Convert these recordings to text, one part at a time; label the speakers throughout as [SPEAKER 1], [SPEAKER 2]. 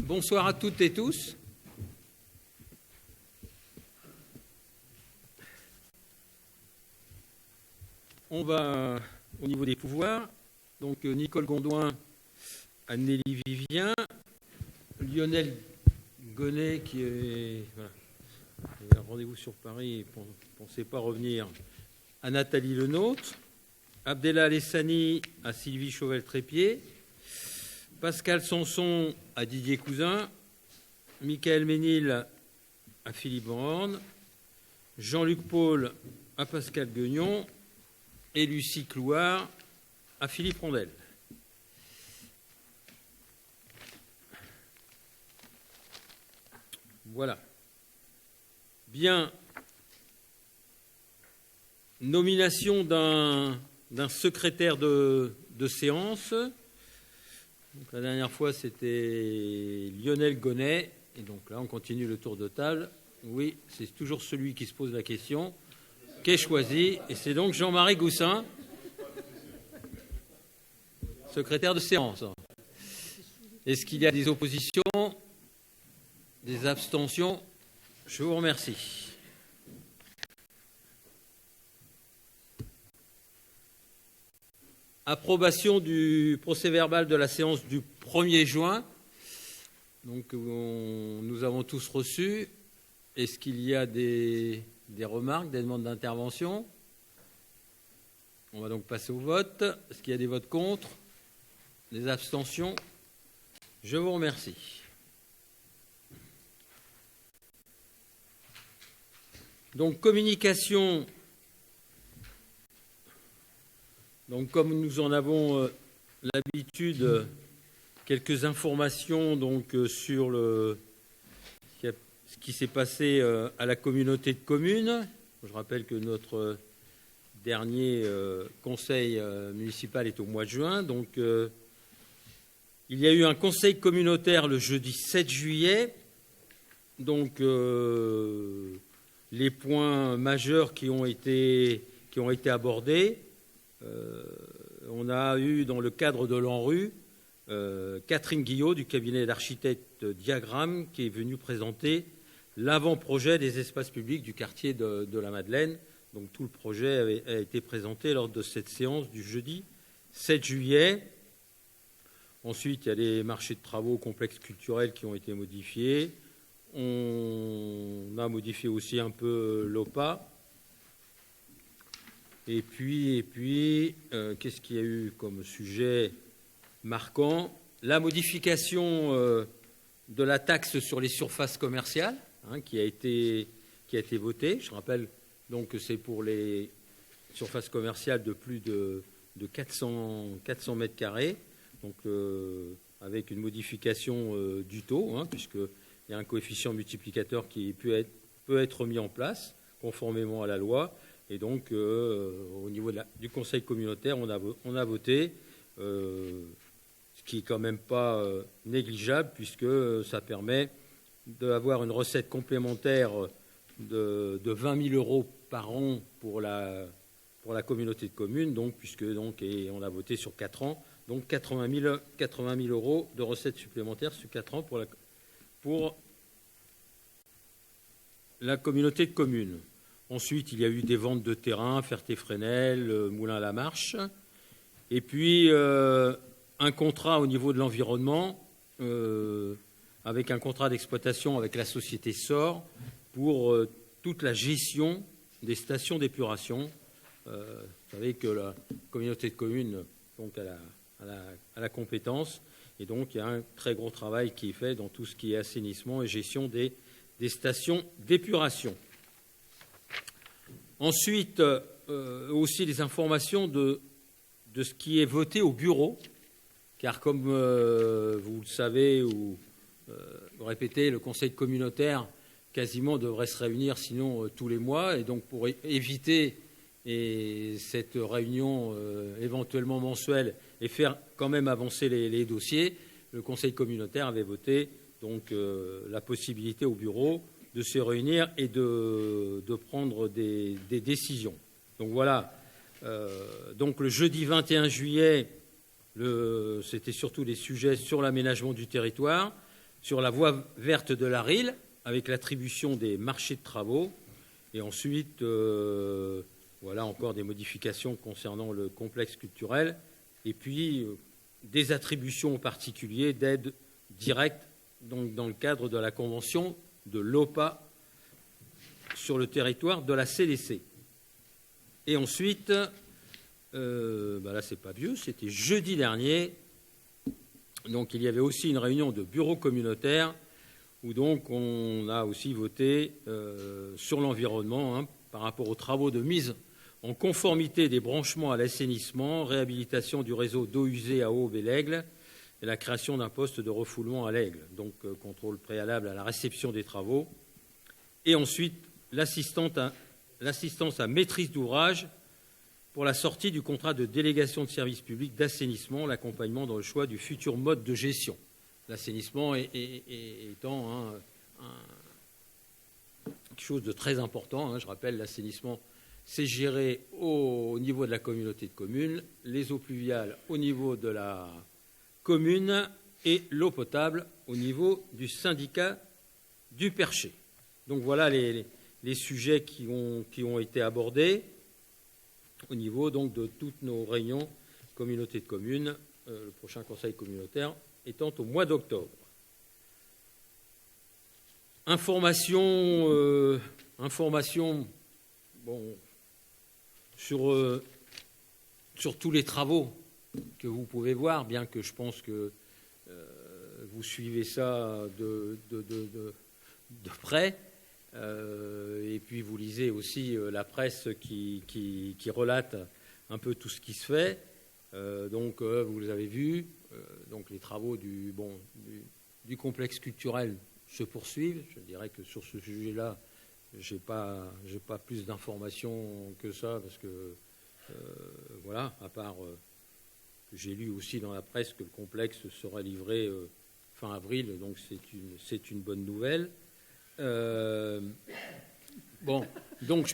[SPEAKER 1] Bonsoir à toutes et tous. On va au niveau des pouvoirs. Donc Nicole Gondouin, Anneli Vivien, Lionel Gonnet qui est voilà, il y a un rendez-vous sur Paris et ne pensait pas revenir, à Nathalie Lenôtre, Abdellah Alessani à Sylvie Chauvel-Trépied, Pascal Sanson à Didier Cousin, Michael Ménil à Philippe Borne, Jean-Luc Paul à Pascal Guignon et Lucie Clouard à Philippe Rondel. Voilà. Bien. Nomination d'un secrétaire de séance. Donc, la dernière fois, c'était Lionel Gonnet. Et donc là, on continue le tour de table. Oui, c'est toujours celui qui se pose la question, qui est choisi. Et c'est donc Jean-Marie Goussin, secrétaire de séance. Est-ce qu'il y a des oppositions, des abstentions? Je vous remercie. Approbation du procès-verbal de la séance du 1er juin. Donc, nous avons tous reçu. Est-ce qu'il y a des remarques, des demandes d'intervention? On va donc passer au vote. Est-ce qu'il y a des votes contre? Des abstentions? Je vous remercie. Donc, communication. Donc, comme nous en avons l'habitude, quelques informations donc, sur ce qui s'est passé à la communauté de communes. Je rappelle que notre dernier conseil municipal est au mois de juin. Donc, il y a eu un conseil communautaire le jeudi 7 juillet. Donc, les points majeurs qui ont été abordés. On a eu, dans le cadre de l'ANRU, Catherine Guillot du cabinet d'architecte Diagramme qui est venue présenter l'avant-projet des espaces publics du quartier de la Madeleine. Donc tout le projet a été présenté lors de cette séance du jeudi 7 juillet. Ensuite, il y a les marchés de travaux complexes culturels qui ont été modifiés. On a modifié aussi un peu l'OPA. Et puis qu'est-ce qu'il y a eu comme sujet marquant? La modification de la taxe sur les surfaces commerciales qui a été votée. Je rappelle donc que c'est pour les surfaces commerciales de plus de 400 mètres carrés, donc avec une modification du taux, puisqu'il y a un coefficient multiplicateur qui peut être mis en place conformément à la loi. Et donc, au niveau du conseil communautaire, on a voté, ce qui est quand même pas négligeable, puisque ça permet d'avoir une recette complémentaire de 20 000 euros par an pour la communauté de communes, donc, et on a voté sur 4 ans, donc 80 000 euros de recettes supplémentaires sur 4 ans pour la communauté de communes. Ensuite, il y a eu des ventes de terrain, Ferté-Fresnel, Moulins-la-Marche. Et puis, un contrat au niveau de l'environnement, avec un contrat d'exploitation avec la société SOR pour toute la gestion des stations d'épuration. Vous savez que la communauté de communes donc, a la compétence. Et donc, il y a un très gros travail qui est fait dans tout ce qui est assainissement et gestion des stations d'épuration. Ensuite, aussi des informations de ce qui est voté au bureau, car comme vous le savez ou vous répétez, le conseil communautaire quasiment devrait se réunir sinon tous les mois, et donc pour éviter cette réunion éventuellement mensuelle et faire quand même avancer les dossiers, le conseil communautaire avait voté donc la possibilité au bureau de se réunir et de prendre des décisions. Donc voilà. Donc le jeudi 21 juillet, c'était surtout des sujets sur l'aménagement du territoire. sur la voie verte de la RIL, avec l'attribution des marchés de travaux. Et ensuite, voilà encore des modifications concernant le complexe culturel. Et puis, des attributions aux particuliers d'aide directe, donc dans le cadre de la convention de l'OPA sur le territoire de la CDC. Et ensuite, là c'est pas vieux, c'était jeudi dernier, donc il y avait aussi une réunion de bureau communautaire où donc on a aussi voté sur l'environnement par rapport aux travaux de mise en conformité des branchements à l'assainissement, réhabilitation du réseau d'eau usée à Aube et l'Aigle, et la création d'un poste de refoulement à l'Aigle, donc contrôle préalable à la réception des travaux. Et ensuite, l'assistance à maîtrise d'ouvrage pour la sortie du contrat de délégation de service public d'assainissement, l'accompagnement dans le choix du futur mode de gestion. L'assainissement étant quelque chose de très important. Je rappelle, l'assainissement, c'est géré au niveau de la communauté de communes, les eaux pluviales au niveau de la commune et l'eau potable au niveau du syndicat du Perché. Donc voilà les sujets qui ont été abordés au niveau donc de toutes nos réunions communauté de communes, le prochain conseil communautaire étant au mois d'octobre. Information sur tous les travaux que vous pouvez voir, bien que je pense que vous suivez ça de près. Et puis vous lisez aussi la presse qui relate un peu tout ce qui se fait. Donc vous avez vu, donc les travaux du complexe culturel se poursuivent. Je dirais que sur ce sujet-là, j'ai pas plus d'informations que ça, parce que voilà, à part que j'ai lu aussi dans la presse que le complexe sera livré fin avril, donc c'est une bonne nouvelle. Donc je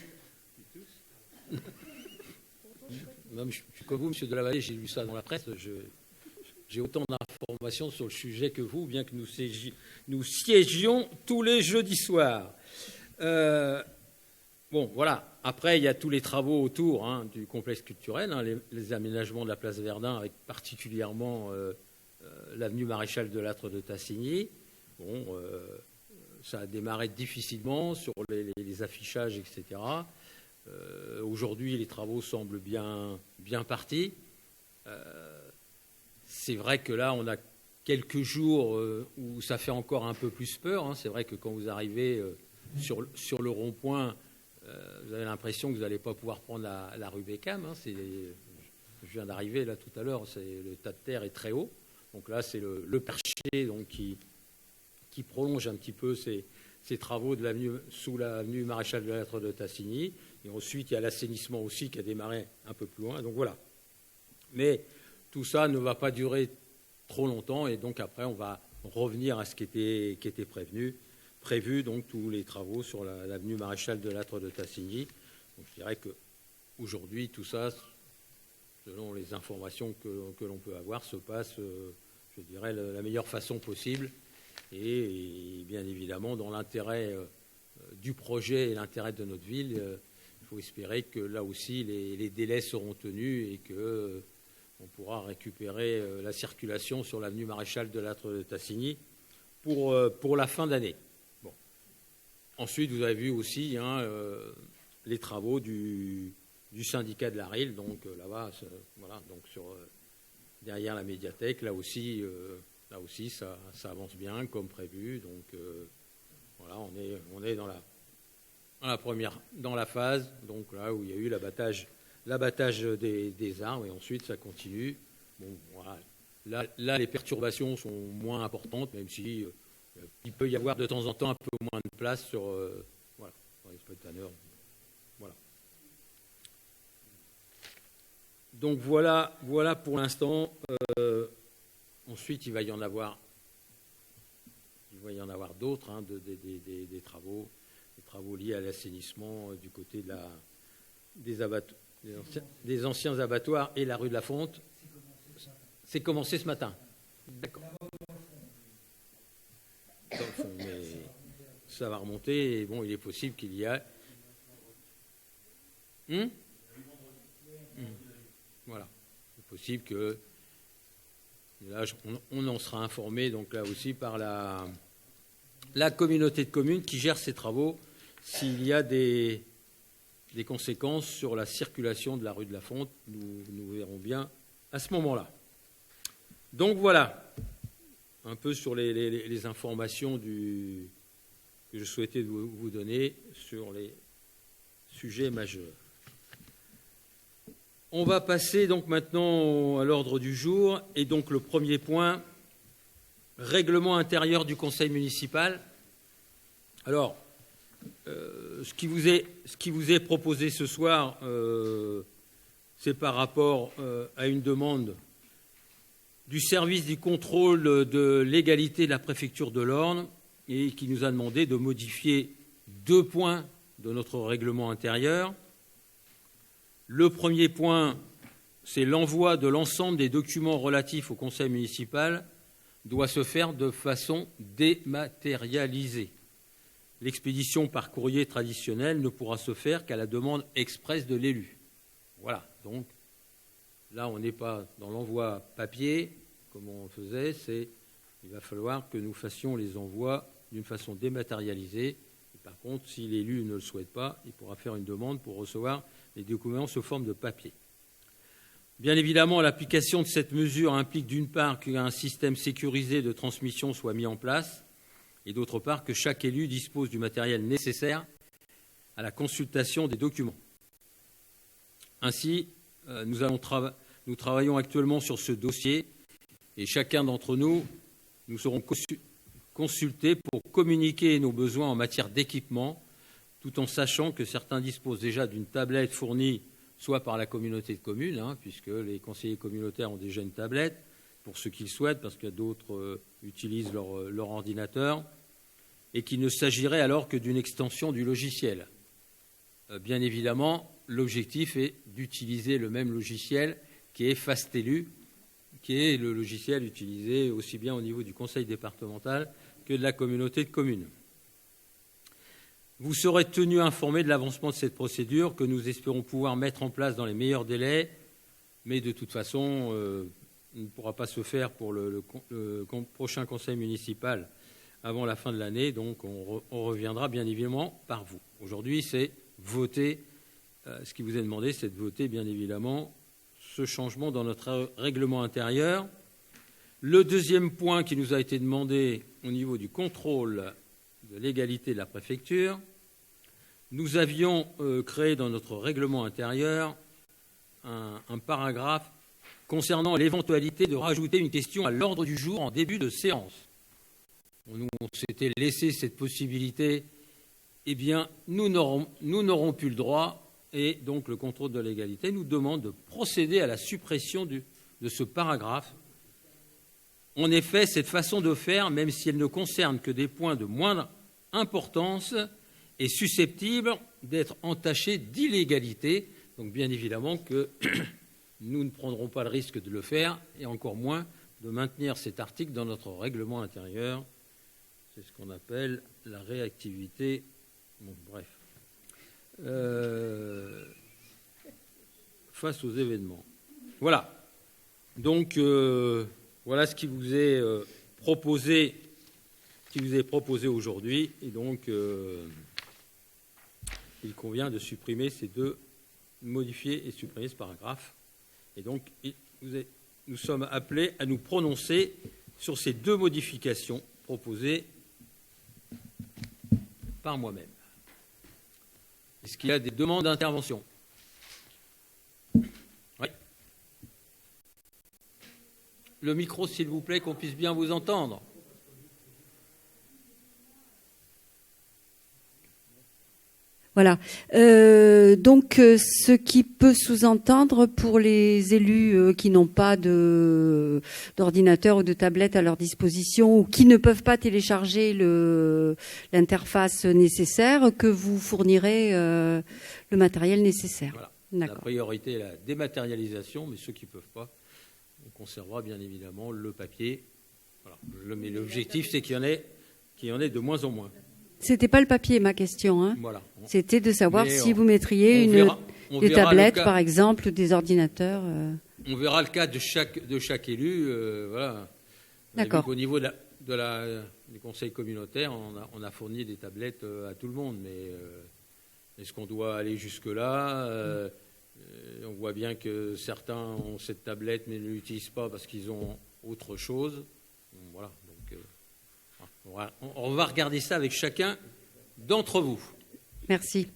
[SPEAKER 1] suis comme vous, monsieur Delavallée, j'ai lu ça dans la presse. J'ai autant d'informations sur le sujet que vous, bien que nous siégions tous les jeudis soirs. Voilà. Après, il y a tous les travaux autour du complexe culturel, les aménagements de la place Verdun, avec particulièrement l'avenue Maréchal de Lattre de Tassigny. Ça a démarré difficilement sur les affichages, etc. Aujourd'hui, les travaux semblent bien partis. C'est vrai que là, on a quelques jours où ça fait encore un peu plus peur. C'est vrai que quand vous arrivez sur le rond-point, vous avez l'impression que vous n'allez pas pouvoir prendre la rue Beckham. Je viens d'arriver là tout à l'heure, le tas de terre est très haut. Donc là, c'est le Perché donc, qui prolonge un petit peu ces travaux sous l'avenue Maréchal de Lattre de Tassigny. Et ensuite, il y a l'assainissement aussi qui a démarré un peu plus loin. Donc voilà. Mais tout ça ne va pas durer trop longtemps. Et donc après, on va revenir à ce qui était prévu, donc tous les travaux sur l'avenue Maréchal de Lattre de Tassigny. Donc je dirais qu'aujourd'hui, tout ça, selon les informations que l'on peut avoir, se passe, je dirais, de la meilleure façon possible. Et bien évidemment, dans l'intérêt du projet et l'intérêt de notre ville, il faut espérer que là aussi les délais seront tenus et qu'on pourra récupérer la circulation sur l'avenue Maréchal de Lattre de Tassigny pour la fin d'année. Ensuite, vous avez vu aussi les travaux du syndicat de la RIL, donc là-bas, voilà, donc derrière la médiathèque, là aussi, ça avance bien comme prévu. Donc voilà, on est dans la phase, donc là où il y a eu l'abattage des arbres, et ensuite ça continue. Voilà. Là, les perturbations sont moins importantes, même si il peut y avoir de temps en temps un peu moins de place sur les spotaneurs. Voilà. Donc voilà pour l'instant. Ensuite, il va y en avoir d'autres, des travaux liés à l'assainissement du côté des anciens abattoirs et la rue de la Fonte. C'est commencé ce matin. D'accord. mais ça va remonter. Et bon, il est possible qu'il y ait... Voilà. C'est possible que... Là, on en sera informé, donc là aussi, par la communauté de communes qui gère ces travaux, s'il y a des conséquences sur la circulation de la rue de la Fonte, nous verrons bien à ce moment-là. Donc voilà, un peu sur les informations que je souhaitais vous donner sur les sujets majeurs. On va passer donc maintenant à l'ordre du jour, et donc le premier point, règlement intérieur du conseil municipal. Alors, ce qui vous est proposé ce soir, c'est par rapport à une demande du service du contrôle de légalité de la préfecture de l'Orne, et qui nous a demandé de modifier 2 points de notre règlement intérieur. Le premier point, c'est l'envoi de l'ensemble des documents relatifs au conseil municipal doit se faire de façon dématérialisée. L'expédition par courrier traditionnel ne pourra se faire qu'à la demande expresse de l'élu. Voilà, donc là, on n'est pas dans l'envoi papier, comme on faisait, il va falloir que nous fassions les envois d'une façon dématérialisée. Et par contre, si l'élu ne le souhaite pas, il pourra faire une demande pour recevoir les documents sous forme de papier. Bien évidemment, l'application de cette mesure implique d'une part qu'un système sécurisé de transmission soit mis en place et d'autre part que chaque élu dispose du matériel nécessaire à la consultation des documents. Ainsi, nous travaillons actuellement sur ce dossier et chacun d'entre nous serons consultés pour communiquer nos besoins en matière d'équipement, tout en sachant que certains disposent déjà d'une tablette fournie soit par la communauté de communes, puisque les conseillers communautaires ont déjà une tablette, pour ceux qui le souhaitent, parce que d'autres utilisent leur ordinateur, et qu'il ne s'agirait alors que d'une extension du logiciel. Bien évidemment, l'objectif est d'utiliser le même logiciel qui est FastElu, qui est le logiciel utilisé aussi bien au niveau du conseil départemental que de la communauté de communes. Vous serez tenu informé de l'avancement de cette procédure que nous espérons pouvoir mettre en place dans les meilleurs délais, mais de toute façon, ne pourra pas se faire pour le prochain conseil municipal avant la fin de l'année, donc on reviendra bien évidemment par vous. Aujourd'hui, c'est voter, ce qui vous est demandé, c'est de voter bien évidemment ce changement dans notre règlement intérieur. Le deuxième point qui nous a été demandé au niveau du contrôle de légalité de la préfecture, nous avions créé dans notre règlement intérieur un paragraphe concernant l'éventualité de rajouter une question à l'ordre du jour en début de séance. Nous, on s'était laissé cette possibilité. Eh bien, nous n'aurons plus le droit, et donc le contrôle de légalité nous demande de procéder à la suppression de ce paragraphe. En effet, cette façon de faire, même si elle ne concerne que des points de moindre importance, est susceptible d'être entachée d'illégalité. Donc, bien évidemment que nous ne prendrons pas le risque de le faire, et encore moins de maintenir cet article dans notre règlement intérieur. C'est ce qu'on appelle la réactivité. Bon, bref. Face aux événements. Voilà. Donc, voilà ce qui vous est proposé, aujourd'hui. Et donc, il convient de supprimer modifier et supprimer ce paragraphe. Et donc, nous sommes appelés à nous prononcer sur ces 2 modifications proposées par moi-même. Est-ce qu'il y a des demandes d'intervention ? Oui. Le micro, s'il vous plaît, qu'on puisse bien vous entendre.
[SPEAKER 2] Voilà. Donc, ce qui peut sous-entendre pour les élus qui n'ont pas d'ordinateur ou de tablette à leur disposition ou qui ne peuvent pas télécharger l'interface nécessaire, que vous fournirez le matériel nécessaire.
[SPEAKER 1] Voilà.
[SPEAKER 2] D'accord.
[SPEAKER 1] La priorité est la dématérialisation, mais ceux qui ne peuvent pas, on conservera bien évidemment le papier. Voilà. Mais l'objectif, c'est qu'il y qu'il y en ait de moins en moins.
[SPEAKER 2] C'était pas le papier, ma question. Hein.
[SPEAKER 1] Voilà.
[SPEAKER 2] C'était de savoir si vous
[SPEAKER 1] on
[SPEAKER 2] mettriez des tablettes, par exemple, ou des ordinateurs.
[SPEAKER 1] On verra le cas de chaque élu. Voilà.
[SPEAKER 2] D'accord.
[SPEAKER 1] Au niveau du conseil communautaire, on a fourni des tablettes à tout le monde. Mais est-ce qu'on doit aller jusque-là on voit bien que certains ont cette tablette mais ne l'utilisent pas parce qu'ils ont autre chose. Voilà. Donc, on va regarder ça avec chacun d'entre vous.
[SPEAKER 2] Merci.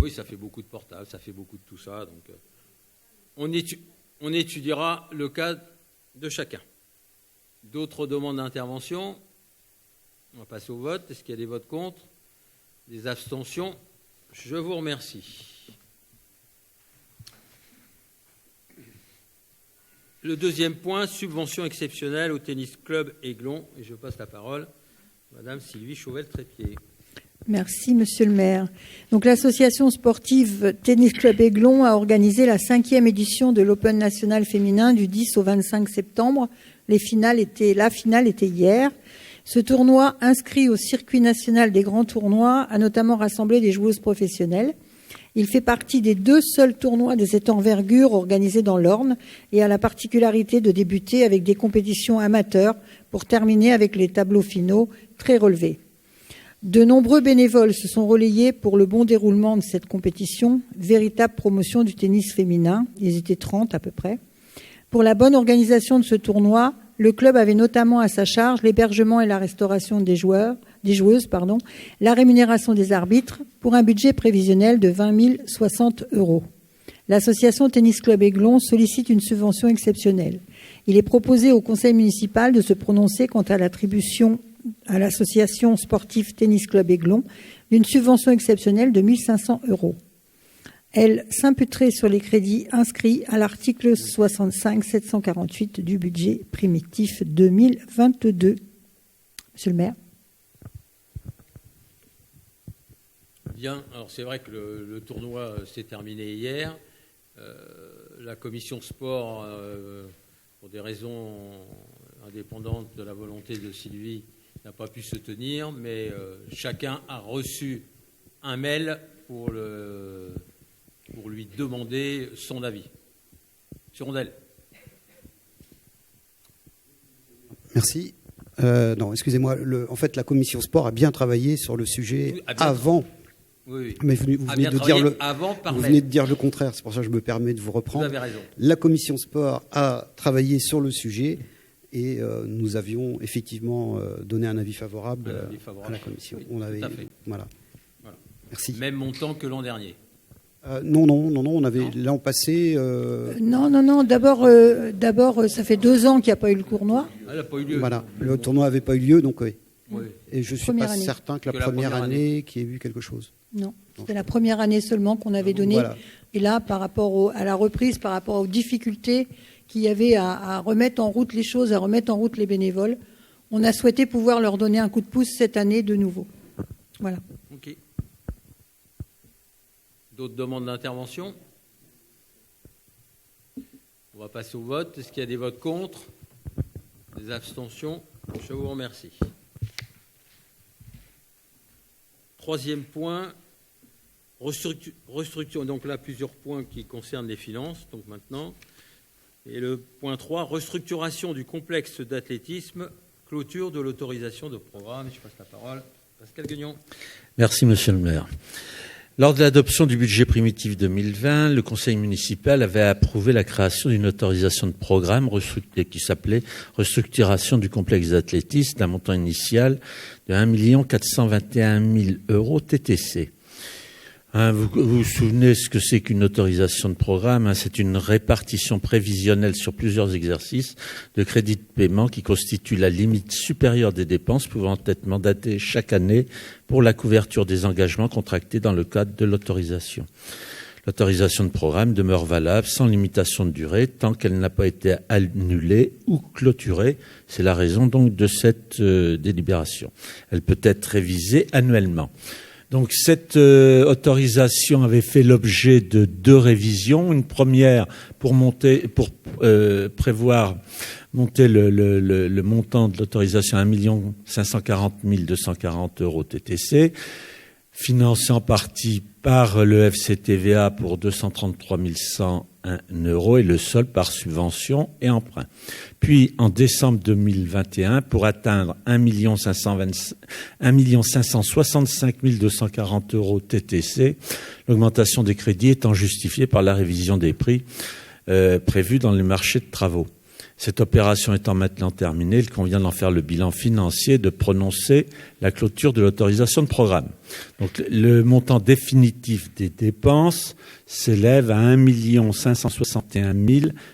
[SPEAKER 1] Oui, ça fait beaucoup de portables, ça fait beaucoup de tout ça. Donc, on étudiera le cas de chacun. D'autres demandes d'intervention? On va passer au vote. Est-ce qu'il y a des votes contre? Des abstentions? Je vous remercie. Le deuxième point, subvention exceptionnelle au tennis club Aiglon. Et je passe la parole à Madame Sylvie Chauvel-Trépied.
[SPEAKER 3] Merci, Monsieur le maire. Donc, l'association sportive Tennis Club Aiglon a organisé la 5e édition de l'Open national féminin du 10 au 25 septembre. La finale était hier. Ce tournoi, inscrit au circuit national des grands tournois, a notamment rassemblé des joueuses professionnelles. Il fait partie des 2 seuls tournois de cette envergure organisés dans l'Orne et a la particularité de débuter avec des compétitions amateurs pour terminer avec les tableaux finaux très relevés. De nombreux bénévoles se sont relayés pour le bon déroulement de cette compétition, véritable promotion du tennis féminin. Ils étaient 30 à peu près. Pour la bonne organisation de ce tournoi, le club avait notamment à sa charge l'hébergement et la restauration des joueuses, la rémunération des arbitres, pour un budget prévisionnel de 20 060 €. L'association Tennis Club Aiglon sollicite une subvention exceptionnelle. Il est proposé au conseil municipal de se prononcer quant à l'attribution à l'association sportive Tennis Club Aiglon d'une subvention exceptionnelle de 1 500 €. Elle s'imputerait sur les crédits inscrits à l'article 65-748 du budget primitif 2022. Monsieur le maire.
[SPEAKER 1] Bien, alors c'est vrai que le tournoi s'est terminé hier. La commission sport, pour des raisons indépendantes de la volonté de Sylvie, n'a pas pu se tenir, mais chacun a reçu un mail pour lui demander son avis. Monsieur Rondel.
[SPEAKER 4] Merci. Non, excusez-moi. En fait, la commission sport a bien travaillé sur le sujet avant. Oui. Mais vous venez de dire le contraire. C'est pour ça que je me permets de vous reprendre.
[SPEAKER 1] Vous avez raison.
[SPEAKER 4] La commission sport a travaillé sur le sujet et nous avions effectivement donné un avis favorable à la commission.
[SPEAKER 1] Oui,
[SPEAKER 4] on avait,
[SPEAKER 1] tout à fait.
[SPEAKER 4] Voilà. Merci.
[SPEAKER 1] Même montant que l'an dernier.
[SPEAKER 4] Non, on avait l'an passé.
[SPEAKER 3] Non. D'abord, ça fait 2 ans qu'il n'y a pas eu le tournoi.
[SPEAKER 1] Elle n'a pas eu lieu.
[SPEAKER 4] Voilà, le tournoi n'avait pas eu lieu, donc oui. Et je ne suis pas
[SPEAKER 3] année.
[SPEAKER 4] certain que la première année qu'il y ait eu quelque chose.
[SPEAKER 3] Non, c'était la première année seulement qu'on avait donné. Voilà. Et là, par rapport à la reprise, par rapport aux difficultés qu'il y avait à remettre en route les choses, à remettre en route les bénévoles, on a souhaité pouvoir leur donner un coup de pouce cette année de nouveau. Voilà.
[SPEAKER 1] Ok. D'autres demandes d'intervention? On va passer au vote. Est-ce qu'il y a des votes contre? Des abstentions? Je vous remercie. Troisième point, restructuration. Donc là, plusieurs points qui concernent les finances. Donc maintenant, et le point 3, restructuration du complexe d'athlétisme, clôture de l'autorisation de programme. Je passe la parole à Pascal Guignon.
[SPEAKER 5] Merci, monsieur le maire. Lors de l'adoption du budget primitif 2020, le conseil municipal avait approuvé la création d'une autorisation de programme qui s'appelait restructuration du complexe d'athlétisme d'un montant initial de 1 421 000 € TTC. Vous vous souvenez ce que c'est qu'une autorisation de programme? C'est une répartition prévisionnelle sur plusieurs exercices de crédit de paiement qui constitue la limite supérieure des dépenses pouvant être mandatées chaque année pour la couverture des engagements contractés dans le cadre de l'autorisation. L'autorisation de programme demeure valable sans limitation de durée tant qu'elle n'a pas été annulée ou clôturée. C'est la raison donc de cette délibération. Elle peut être révisée annuellement. Donc cette autorisation avait fait l'objet de 2 révisions. Une première pour prévoir monter le montant de l'autorisation à 1 540 240 € TTC, financé en partie par le FCTVA pour 233 101 € et le solde par subvention et emprunt. Puis, en décembre 2021, pour atteindre 1 565 240 € TTC, l'augmentation des crédits étant justifiée par la révision des prix prévus dans les marchés de travaux. Cette opération étant maintenant terminée, il convient d'en faire le bilan financier et de prononcer la clôture de l'autorisation de programme. Donc, le montant définitif des dépenses s'élève à 1 561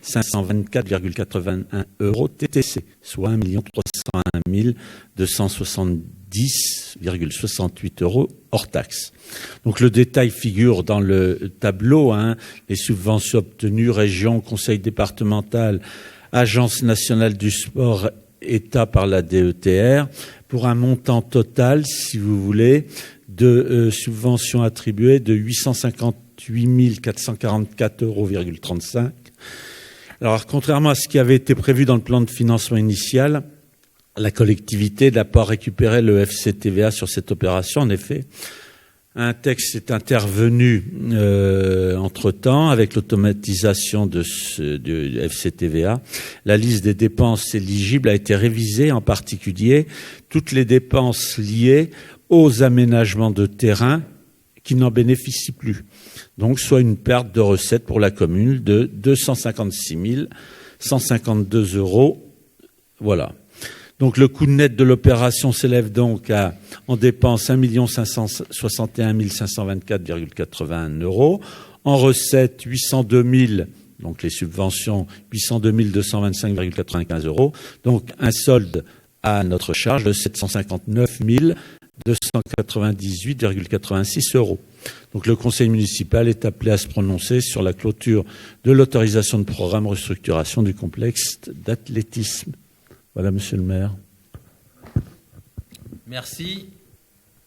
[SPEAKER 5] 524,81 € TTC, soit 1 301 270,68 € hors taxe. Donc, le détail figure dans le tableau, les subventions obtenues, région, conseil départemental, Agence nationale du sport, État par la DETR, pour un montant total, si vous voulez, de subventions attribuées de 858 444,35 €. Alors, contrairement à ce qui avait été prévu dans le plan de financement initial, la collectivité n'a pas récupéré le FCTVA sur cette opération. En effet, un texte est intervenu entre-temps avec l'automatisation du FCTVA. La liste des dépenses éligibles a été révisée, en particulier toutes les dépenses liées aux aménagements de terrain qui n'en bénéficient plus. Donc, soit une perte de recettes pour la commune de 256 152 €. Voilà. Donc, le coût net de l'opération s'élève donc en dépenses 1 561 524,81 €. En recettes, 802 000, donc les subventions, 802 225,95 €. Donc, un solde à notre charge de 759 298,86 €. Donc, le conseil municipal est appelé à se prononcer sur la clôture de l'autorisation de programme restructuration du complexe d'athlétisme. Voilà, monsieur le maire.
[SPEAKER 1] Merci.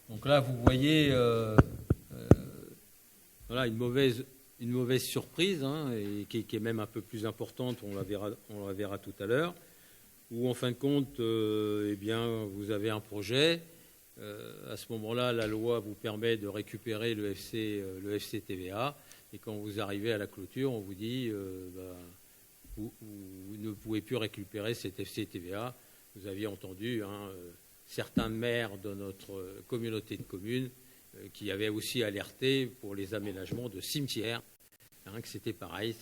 [SPEAKER 1] Donc là, vous voyez voilà, une mauvaise surprise, et qui est même un peu plus importante, on la verra tout à l'heure, où en fin de compte, eh bien, vous avez un projet. À ce moment-là, la loi vous permet de récupérer le FCTVA, et quand vous arrivez à la clôture, on vous dit vous ne pouvez plus récupérer cet FCTVA. Vous aviez entendu certains maires de notre communauté de communes qui avaient aussi alerté pour les aménagements de cimetières, que c'était pareil.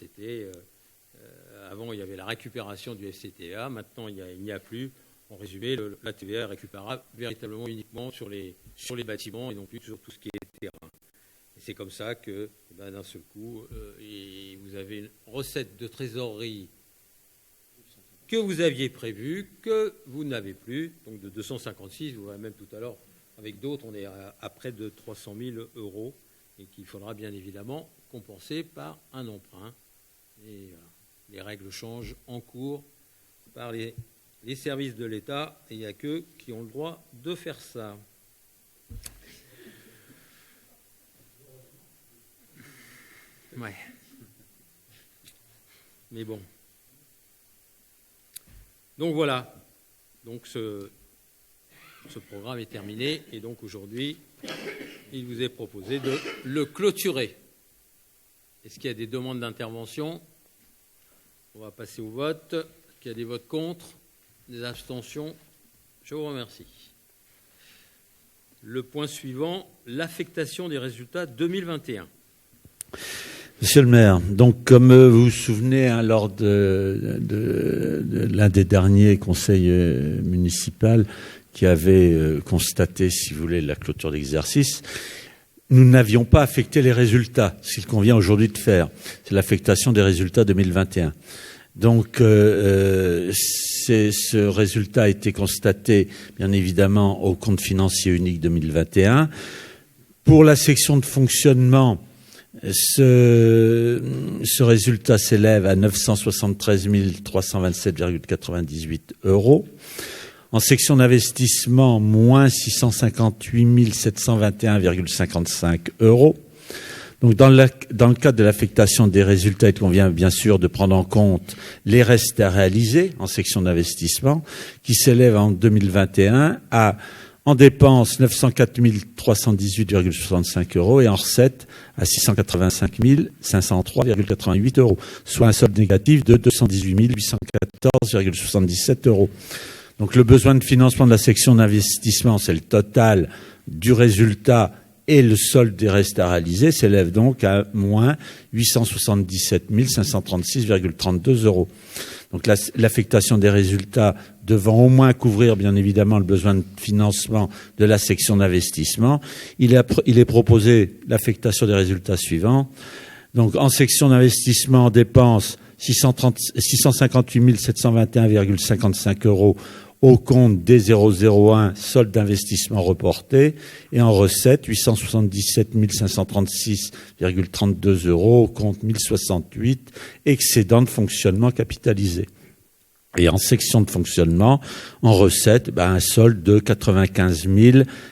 [SPEAKER 1] Avant, il y avait la récupération du FCTVA, maintenant il n'y a plus. En résumé, la TVA est récupérable véritablement uniquement sur les bâtiments et non plus sur tout ce qui est terrain. Et c'est comme ça que, d'un seul coup, vous avez une recette de trésorerie que vous aviez prévue, que vous n'avez plus, donc de 256, vous voyez même tout à l'heure, avec d'autres, on est à près de 300 000 €, et qu'il faudra bien évidemment compenser par un emprunt. Et les règles changent en cours par les services de l'État, et il n'y a qu'eux qui ont le droit de faire ça. Ouais. Mais bon. Donc voilà. Donc ce programme est terminé, et donc aujourd'hui, il vous est proposé de le clôturer. Est-ce qu'il y a des demandes d'intervention? On va passer au vote. Est-ce qu'il y a des votes contre? Des abstentions? Je vous remercie. Le point suivant, l'affectation des résultats 2021.
[SPEAKER 5] Monsieur le maire, donc comme vous vous souvenez, lors de l'un des derniers conseils municipaux qui avait constaté, si vous voulez, la clôture d'exercice, nous n'avions pas affecté les résultats. Ce qu'il convient aujourd'hui de faire, c'est l'affectation des résultats 2021. Donc, ce résultat a été constaté, bien évidemment, au compte financier unique 2021. Pour la section de fonctionnement, ce résultat s'élève à 973 327,98 €. En section d'investissement, moins 658 721,55 €. Donc, dans le cadre de l'affectation des résultats, il convient bien sûr de prendre en compte les restes à réaliser en section d'investissement, qui s'élèvent en 2021 à, en dépenses, 904 318,65 € et en recettes à 685 503,88 €, soit un solde négatif de 218 814,77 €. Donc, le besoin de financement de la section d'investissement, c'est le total du résultat et le solde des restes à réaliser s'élève donc à moins 877 536,32 €. Donc l'affectation des résultats devant au moins couvrir bien évidemment le besoin de financement de la section d'investissement, il est proposé l'affectation des résultats suivants. Donc en section d'investissement, dépenses 658 721,55 € au compte D001, solde d'investissement reporté, et en recette, 877 536,32 € au compte 1068, excédent de fonctionnement capitalisé. Et en section de fonctionnement, en recette, un solde de 95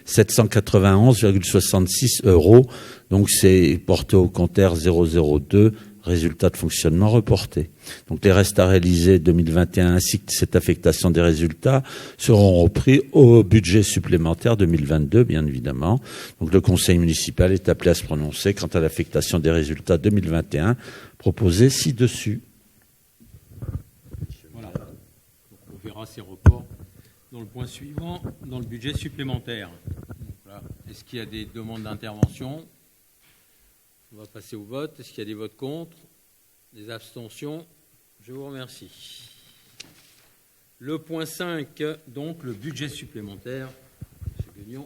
[SPEAKER 5] 791,66 €. Donc c'est porté au compte R002, résultats de fonctionnement reportés. Donc les restes à réaliser 2021 ainsi que cette affectation des résultats seront repris au budget supplémentaire 2022, bien évidemment. Donc le conseil municipal est appelé à se prononcer quant à l'affectation des résultats 2021 proposés ci-dessus.
[SPEAKER 1] Voilà. Donc on verra ces reports dans le point suivant, dans le budget supplémentaire. Voilà. Est-ce qu'il y a des demandes d'intervention ? On va passer au vote. Est-ce qu'il y a des votes contre ? Des abstentions ? Je vous remercie. Le point 5, donc le budget supplémentaire. Monsieur Guignon.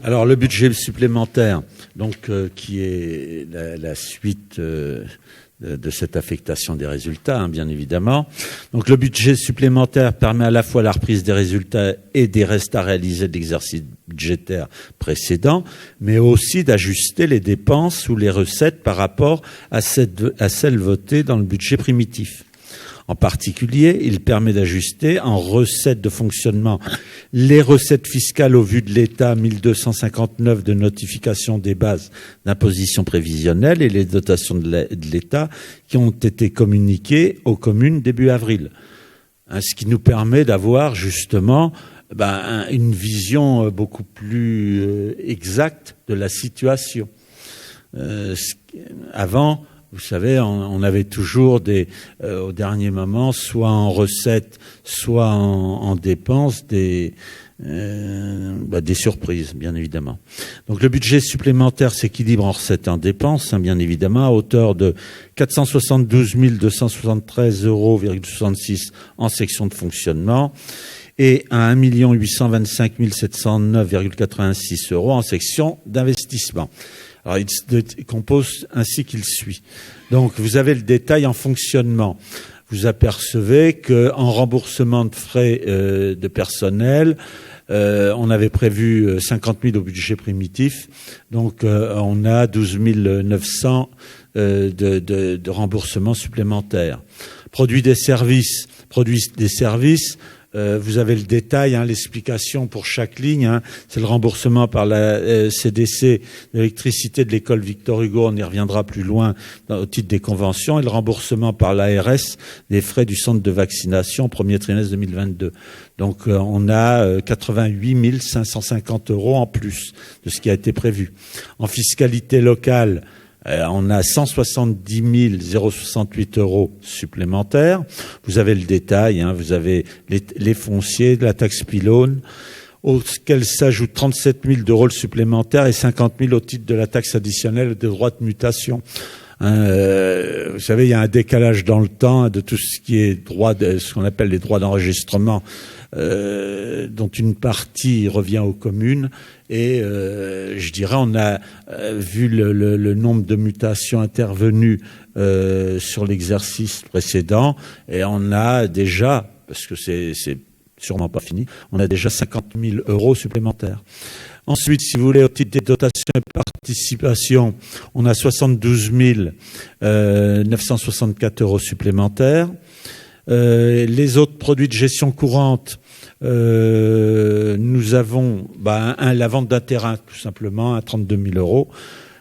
[SPEAKER 5] Alors le budget supplémentaire, donc qui est la suite de cette affectation des résultats, bien évidemment. Donc le budget supplémentaire permet à la fois la reprise des résultats et des restes à réaliser de l'exercice budgétaire précédent, mais aussi d'ajuster les dépenses ou les recettes par rapport à celles votées dans le budget primitif. En particulier, il permet d'ajuster en recettes de fonctionnement les recettes fiscales au vu de l'État 1259 de notification des bases d'imposition prévisionnelle et les dotations de l'État qui ont été communiquées aux communes début avril. Ce qui nous permet d'avoir justement une vision beaucoup plus exacte de la situation. Avant, vous savez, on avait toujours au dernier moment, soit en recettes, soit en dépenses, des surprises, bien évidemment. Donc le budget supplémentaire s'équilibre en recettes et en dépenses, bien évidemment, à hauteur de 472 273,66 € en section de fonctionnement et à 1 825 709,86 € en section d'investissement. Alors, il se compose ainsi qu'il suit. Donc, vous avez le détail en fonctionnement. Vous apercevez qu'en remboursement de frais de personnel, on avait prévu 50 000 au budget primitif. Donc, on a 12 900 de remboursements supplémentaires. Produits des services. Vous avez le détail, l'explication pour chaque ligne. C'est le remboursement par la CDC de l'électricité de l'école Victor Hugo, on y reviendra plus loin au titre des conventions, et le remboursement par l'ARS des frais du centre de vaccination au premier trimestre 2022. Donc on a 88 550 € en plus de ce qui a été prévu. En fiscalité locale, on a 170 068 € supplémentaires. Vous avez le détail, vous avez les fonciers, de la taxe pylône, auxquels s'ajoutent 37 000 € supplémentaires et 50 000 au titre de la taxe additionnelle des droits de mutation. Vous savez, il y a un décalage dans le temps de tout ce qui est ce qu'on appelle les droits d'enregistrement, dont une partie revient aux communes. Et je dirais, on a vu le nombre de mutations intervenues sur l'exercice précédent, et on a déjà, parce que c'est sûrement pas fini, on a déjà 50 000 € supplémentaires. Ensuite, si vous voulez, au titre des dotations et participations, on a 72 964 € supplémentaires. Les autres produits de gestion courante, nous avons la vente d'un terrain, tout simplement, à 32 000 €.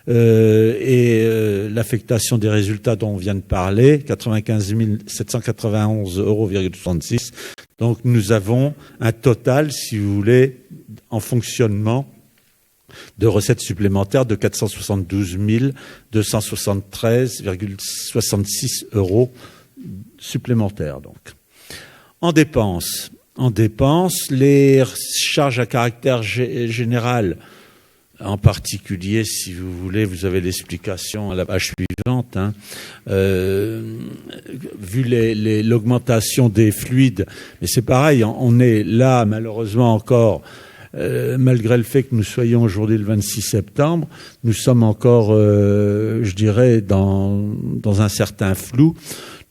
[SPEAKER 5] l'affectation des résultats dont on vient de parler, 95 791,66 €. Donc nous avons un total, si vous voulez, en fonctionnement de recettes supplémentaires de 472 273,66 € supplémentaires. Donc. En dépenses, les charges à caractère général, en particulier, si vous voulez, vous avez l'explication à la page suivante. Vu l'augmentation des fluides, mais c'est pareil, on est là malheureusement encore, malgré le fait que nous soyons aujourd'hui le 26 septembre, nous sommes encore, je dirais, dans un certain flou.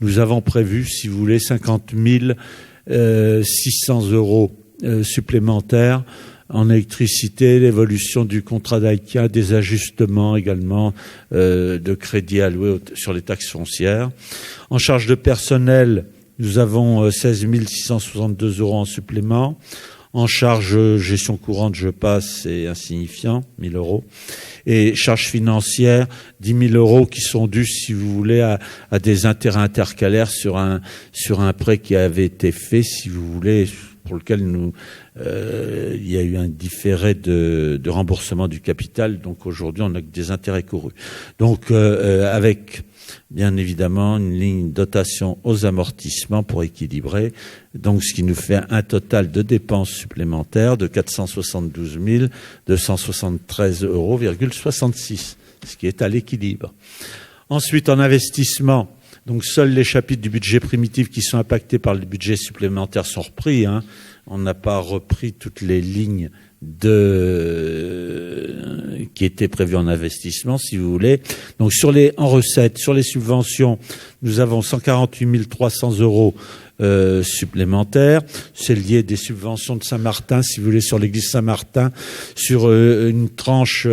[SPEAKER 5] Nous avons prévu, si vous voulez, 50 600 € supplémentaires en électricité, l'évolution du contrat d'AICA, des ajustements également de crédits alloués sur les taxes foncières. En charge de personnel, nous avons 16 662 € en supplément. En charge gestion courante, je passe, c'est insignifiant, 1 000 €. Et charges financières, 10 000 € qui sont dus, si vous voulez, à des intérêts intercalaires sur un prêt qui avait été fait, si vous voulez, pour lequel il y a eu un différé de remboursement du capital. Donc aujourd'hui, on a des intérêts courus. Donc avec bien évidemment une ligne dotation aux amortissements pour équilibrer, donc ce qui nous fait un total de dépenses supplémentaires de 472 273,66 €, ce qui est à l'équilibre. Ensuite, en investissement, donc seuls les chapitres du budget primitif qui sont impactés par le budget supplémentaire sont repris. On n'a pas repris toutes les lignes qui étaient prévues en investissement, si vous voulez. Donc en recettes, sur les subventions, nous avons 148 300 € supplémentaires. C'est lié des subventions de Saint-Martin, si vous voulez, sur l'église Saint-Martin, sur une tranche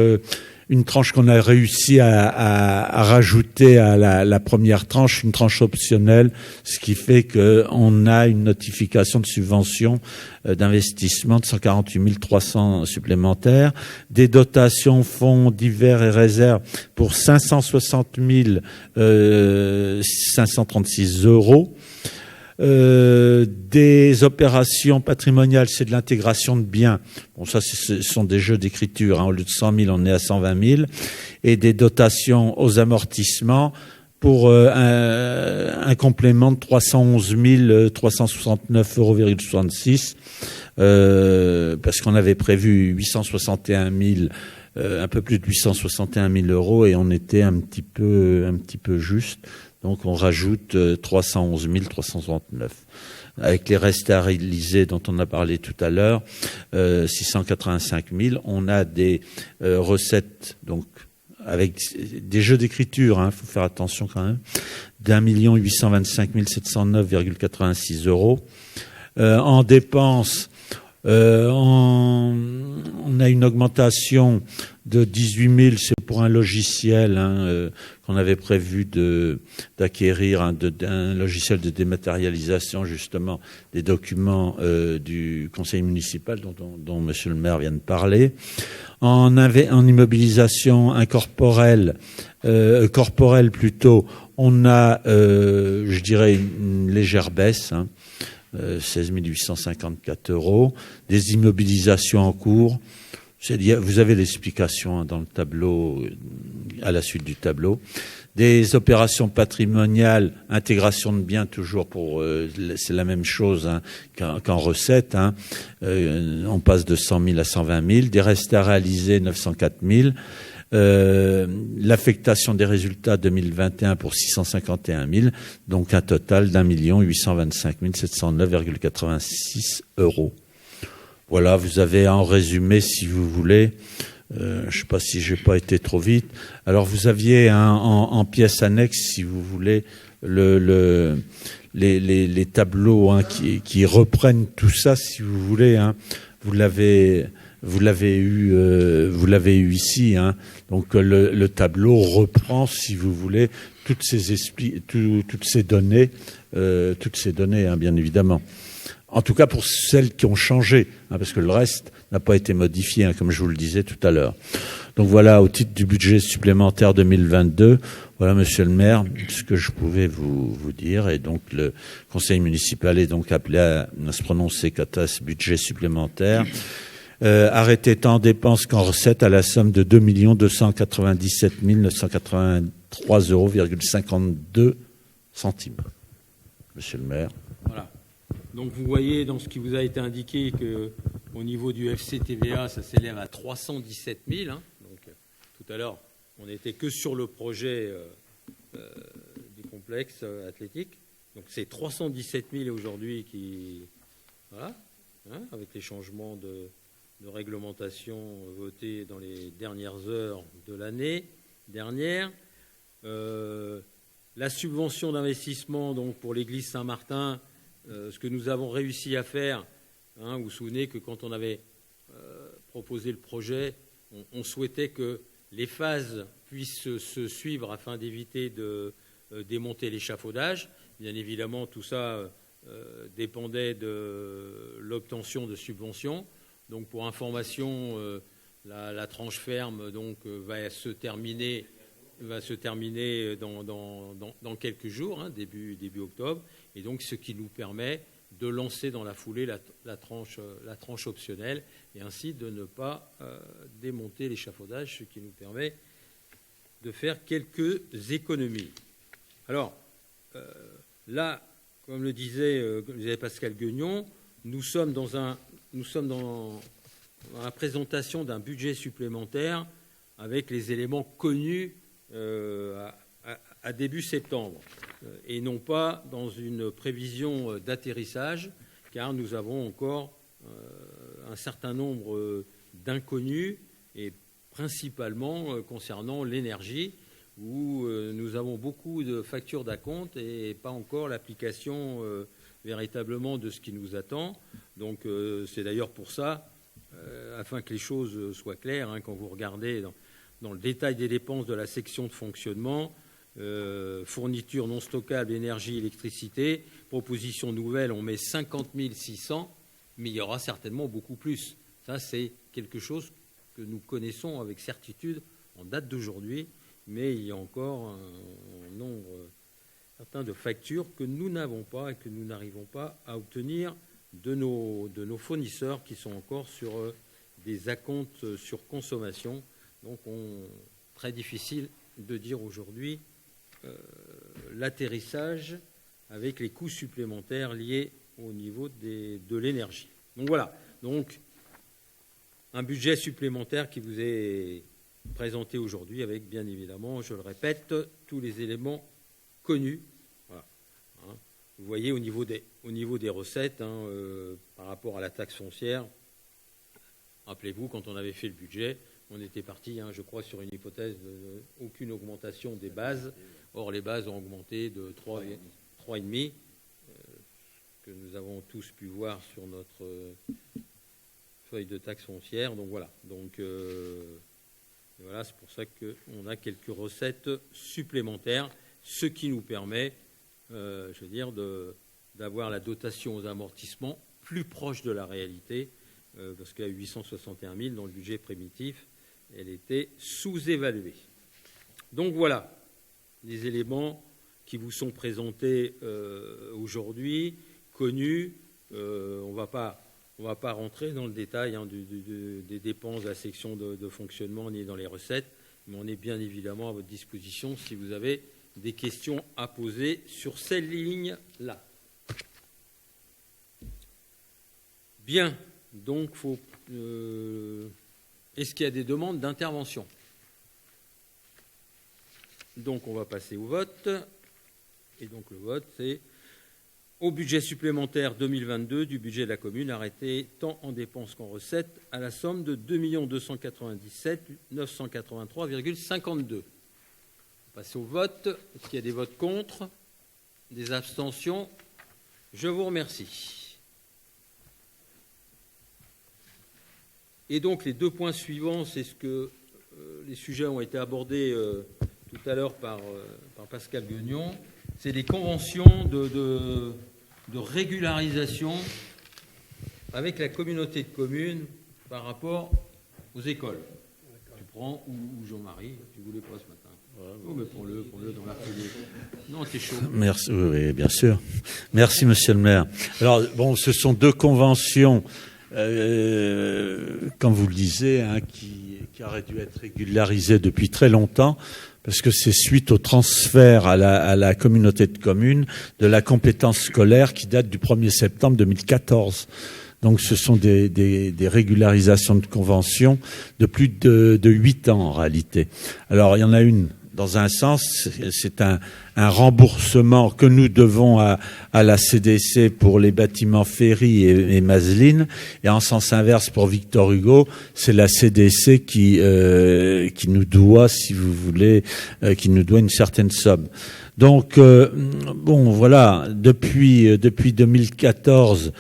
[SPEAKER 5] qu'on a réussi à rajouter à la première tranche, une tranche optionnelle, ce qui fait qu'on a une notification de subvention d'investissement de 148 300 supplémentaires, des dotations fonds divers et réserves pour 560 536 €. Des opérations patrimoniales, c'est de l'intégration de biens. Bon, ça, ce sont des jeux d'écriture. Au lieu de 100 000, on est à 120 000. Et des dotations aux amortissements pour un complément de 311 369,66 €, parce qu'on avait prévu 861 000, un peu plus de 861 000 € et on était un petit peu juste. Donc on rajoute 311 369. Avec les restes à réaliser dont on a parlé tout à l'heure, 685 000, on a des recettes, donc avec des jeux d'écriture, faut faire attention quand même, d'1 825 709,86 €. En dépenses, on a une augmentation de 18 000, c'est pour un logiciel qu'on avait prévu d'acquérir, un logiciel de dématérialisation justement des documents du conseil municipal dont monsieur le maire vient de parler. En immobilisation incorporelle, corporelle plutôt, on a, je dirais, une légère baisse, 16 854 €. Des immobilisations en cours. Vous avez l'explication dans le tableau, à la suite du tableau. Des opérations patrimoniales, intégration de biens toujours c'est la même chose qu'en recette. On passe de 100 000 à 120 000. Des restes à réaliser, 904 000. L'affectation des résultats 2021 pour 651 000. Donc un total d'1 825 709,86 €. Voilà, vous avez en résumé, si vous voulez, je ne sais pas si j'ai pas été trop vite. Alors vous aviez en pièce annexe, si vous voulez, les tableaux qui reprennent tout ça, si vous voulez. Vous l'avez eu ici. Donc le tableau reprend, si vous voulez, toutes ces données, bien évidemment. En tout cas pour celles qui ont changé, parce que le reste n'a pas été modifié, comme je vous le disais tout à l'heure. Donc voilà, au titre du budget supplémentaire 2022, voilà, monsieur le maire, ce que je pouvais vous dire. Et donc le conseil municipal est donc appelé à se prononcer quant à ce budget supplémentaire. Arrêté tant en dépenses qu'en recettes à la somme de 2 297 983 €,52 centimes. Monsieur le maire.
[SPEAKER 1] Voilà. Donc vous voyez dans ce qui vous a été indiqué qu'au niveau du FCTVA, ça s'élève à 317 000. Donc tout à l'heure, on n'était que sur le projet du complexe athlétique. Donc c'est 317 000 aujourd'hui qui... Voilà, avec les changements de réglementation votés dans les dernières heures de l'année dernière. La subvention d'investissement donc pour l'église Saint-Martin, ce que nous avons réussi à faire, vous vous souvenez que quand on avait proposé le projet, on souhaitait que les phases puissent se suivre afin d'éviter de démonter l'échafaudage. Bien évidemment, tout ça dépendait de l'obtention de subventions. Donc, pour information, la tranche ferme donc, va se terminer dans quelques jours, début octobre, et donc ce qui nous permet de lancer dans la foulée la tranche optionnelle et ainsi de ne pas démonter l'échafaudage, ce qui nous permet de faire quelques économies. Alors, là, comme le disait Pascal Guignon, nous sommes dans la présentation d'un budget supplémentaire avec les éléments connus à début septembre et non pas dans une prévision d'atterrissage, car nous avons encore un certain nombre d'inconnus et principalement concernant l'énergie, où nous avons beaucoup de factures d'acompte et pas encore l'application véritablement de ce qui nous attend. Donc c'est d'ailleurs pour ça, afin que les choses soient claires, quand vous regardez dans le détail des dépenses de la section de fonctionnement, fourniture non stockable, énergie, électricité, proposition nouvelle, on met 50 600, mais il y aura certainement beaucoup plus. Ça, c'est quelque chose que nous connaissons avec certitude en date d'aujourd'hui, mais il y a encore un nombre certain de factures que nous n'avons pas et que nous n'arrivons pas à obtenir de nos fournisseurs qui sont encore sur des acomptes sur consommation. Donc, très difficile de dire aujourd'hui l'atterrissage avec les coûts supplémentaires liés au niveau de l'énergie. Donc voilà, donc un budget supplémentaire qui vous est présenté aujourd'hui avec, bien évidemment, je le répète, tous les éléments connus. Voilà. Vous voyez au niveau des recettes, par rapport à la taxe foncière, rappelez-vous, quand on avait fait le budget, on était parti, je crois, sur une hypothèse d'aucune augmentation des bases. Or, les bases ont augmenté de 3,5, que nous avons tous pu voir sur notre feuille de taxe foncière. Donc voilà. Donc voilà, c'est pour ça qu'on a quelques recettes supplémentaires, ce qui nous permet, d'avoir la dotation aux amortissements plus proche de la réalité, parce qu'à 861 000 dans le budget primitif, elle était sous-évaluée. Donc voilà les éléments qui vous sont présentés aujourd'hui, connus. On ne va pas rentrer dans le détail des dépenses de la section de fonctionnement ni dans les recettes, mais on est bien évidemment à votre disposition si vous avez des questions à poser sur ces lignes-là. Bien, donc est-ce qu'il y a des demandes d'intervention? Donc on va passer au vote. Et donc le vote, c'est au budget supplémentaire 2022 du budget de la commune arrêté tant en dépenses qu'en recettes à la somme de 2 297 983,52. Passer au vote. Est-ce qu'il y a des votes contre? Des abstentions? Je vous remercie. Et donc les deux points suivants, c'est ce que les sujets ont été abordés tout à l'heure par Pascal Guignon. C'est des conventions de régularisation avec la communauté de communes par rapport aux écoles. Tu prends ou Jean-Marie, tu voulais pas ce matin. Oh, mais prends-le dans la foulée. Non, t'es chaud.
[SPEAKER 5] Merci, oui, bien sûr. Merci, monsieur le maire. Alors, bon, ce sont deux conventions, comme vous le disiez, hein, qui auraient dû être régularisées depuis très longtemps, parce que c'est suite au transfert à la communauté de communes de la compétence scolaire qui date du 1er septembre 2014. Donc ce sont des régularisations de conventions de plus de 8 ans en réalité. Alors il y en a une, dans un sens, c'est un remboursement que nous devons à la CDC pour les bâtiments Ferry et Mazeline, et en sens inverse pour Victor Hugo, c'est la CDC qui nous doit, si vous voulez, qui nous doit une certaine somme. Donc bon voilà, depuis 2014,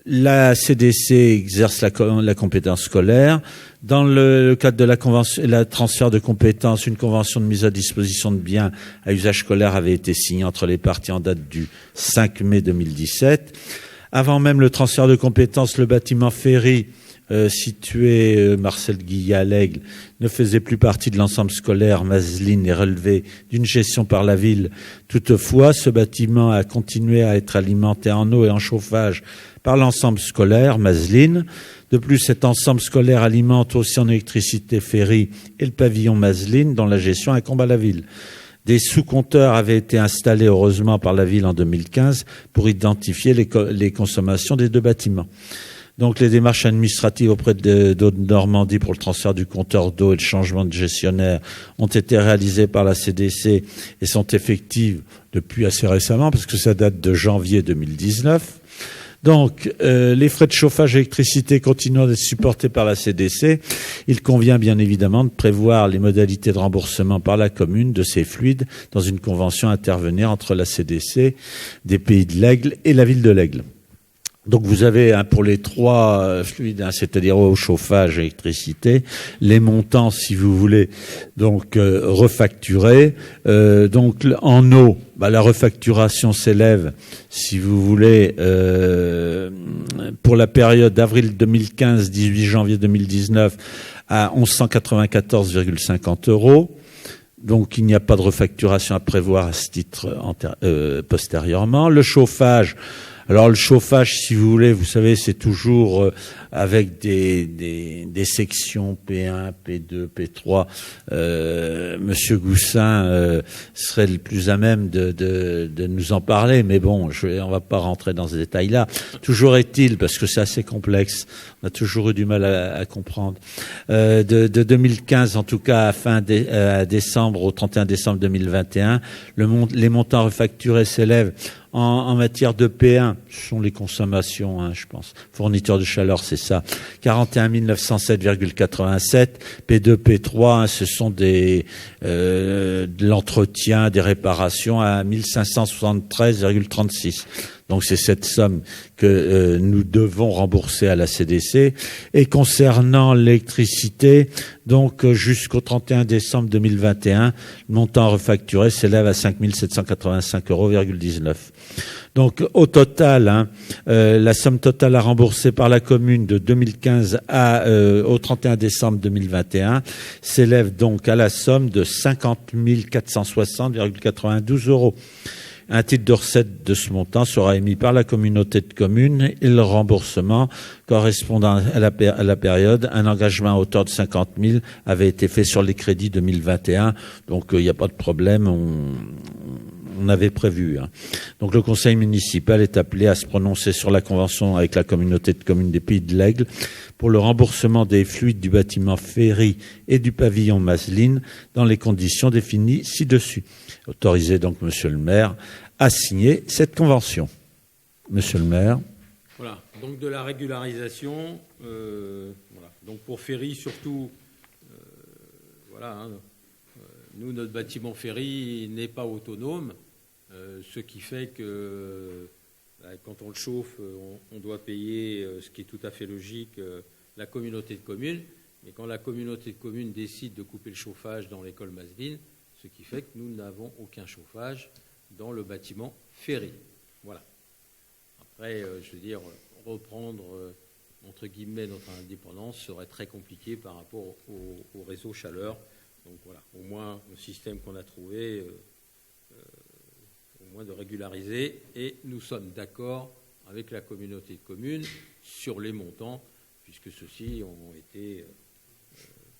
[SPEAKER 5] la CDC exerce la compétence scolaire. Dans le cadre de la convention, la transfert de compétences, une convention de mise à disposition de biens à usage scolaire avait été signée entre les parties en date du 5 mai 2017. Avant même le transfert de compétences, le bâtiment Ferry, situé Marcel Guillat à l'Aigle, ne faisait plus partie de l'ensemble scolaire Mazeline et relevé d'une gestion par la ville. Toutefois, ce bâtiment a continué à être alimenté en eau et en chauffage par l'ensemble scolaire Mazeline. De plus, cet ensemble scolaire alimente aussi en électricité Ferry et le pavillon Mazeline, dont la gestion incombe à la ville. Des sous-compteurs avaient été installés, heureusement, par la ville en 2015 pour identifier les consommations des deux bâtiments. Donc, les démarches administratives auprès d'Eau de Normandie pour le transfert du compteur d'eau et le changement de gestionnaire ont été réalisées par la CDC et sont effectives depuis assez récemment, parce que ça date de janvier 2019. Donc, les frais de chauffage et électricité continuant d'être supportés par la CDC. Il convient bien évidemment de prévoir les modalités de remboursement par la commune de ces fluides dans une convention à intervenir entre la CDC des Pays de l'Aigle et la ville de l'Aigle. Donc vous avez pour les trois fluides, c'est-à-dire eau, chauffage, électricité, les montants, si vous voulez, donc refacturés. Donc en eau, la refacturation s'élève, si vous voulez, pour la période d'avril 2015, 18 janvier 2019, à 1194,50 €. Donc il n'y a pas de refacturation à prévoir à ce titre postérieurement. Le chauffage. Alors le chauffage, si vous voulez, vous savez, c'est toujours avec des sections P1, P2, P3. Monsieur Goussin serait le plus à même de nous en parler, mais bon, on va pas rentrer dans ces détails-là. Toujours est-il, parce que c'est assez complexe, on a toujours eu du mal à comprendre. De 2015, en tout cas, à décembre, au 31 décembre 2021, les montants refacturés s'élèvent en matière de P1, ce sont les consommations, je pense. Fourniture de chaleur, c'est ça. 41 907,87. P2, P3, ce sont de l'entretien, des réparations à 1573,36. Donc c'est cette somme que nous devons rembourser à la CDC. Et concernant l'électricité, donc jusqu'au 31 décembre 2021, le montant refacturé s'élève à 5 785,19 €. Donc au total, la somme totale à rembourser par la commune de 2015 au 31 décembre 2021 s'élève donc à la somme de 50 460,92 €. Un titre de recette de ce montant sera émis par la communauté de communes et le remboursement correspondant à la période, un engagement à hauteur de 50 000 avait été fait sur les crédits 2021. Donc il n'y a pas de problème, on avait prévu. Donc le conseil municipal est appelé à se prononcer sur la convention avec la communauté de communes des Pays de l'Aigle pour le remboursement des fluides du bâtiment Ferry et du pavillon Mazeline dans les conditions définies ci-dessus. Autorisez donc, monsieur le maire, à signer cette convention. Monsieur le maire.
[SPEAKER 1] Voilà, donc de la régularisation. Voilà. Donc pour Ferry, surtout, nous, notre bâtiment Ferry n'est pas autonome, ce qui fait que quand on le chauffe, on doit payer, ce qui est tout à fait logique, la communauté de communes. Et quand la communauté de communes décide de couper le chauffage dans l'école Mazeline, ce qui fait que nous n'avons aucun chauffage dans le bâtiment Ferry. Voilà. Après, je veux dire, reprendre entre guillemets, notre indépendance serait très compliquée par rapport au réseau chaleur. Donc voilà, au moins le système qu'on a trouvé, au moins de régulariser. Et nous sommes d'accord avec la communauté de communes sur les montants, puisque ceux-ci ont été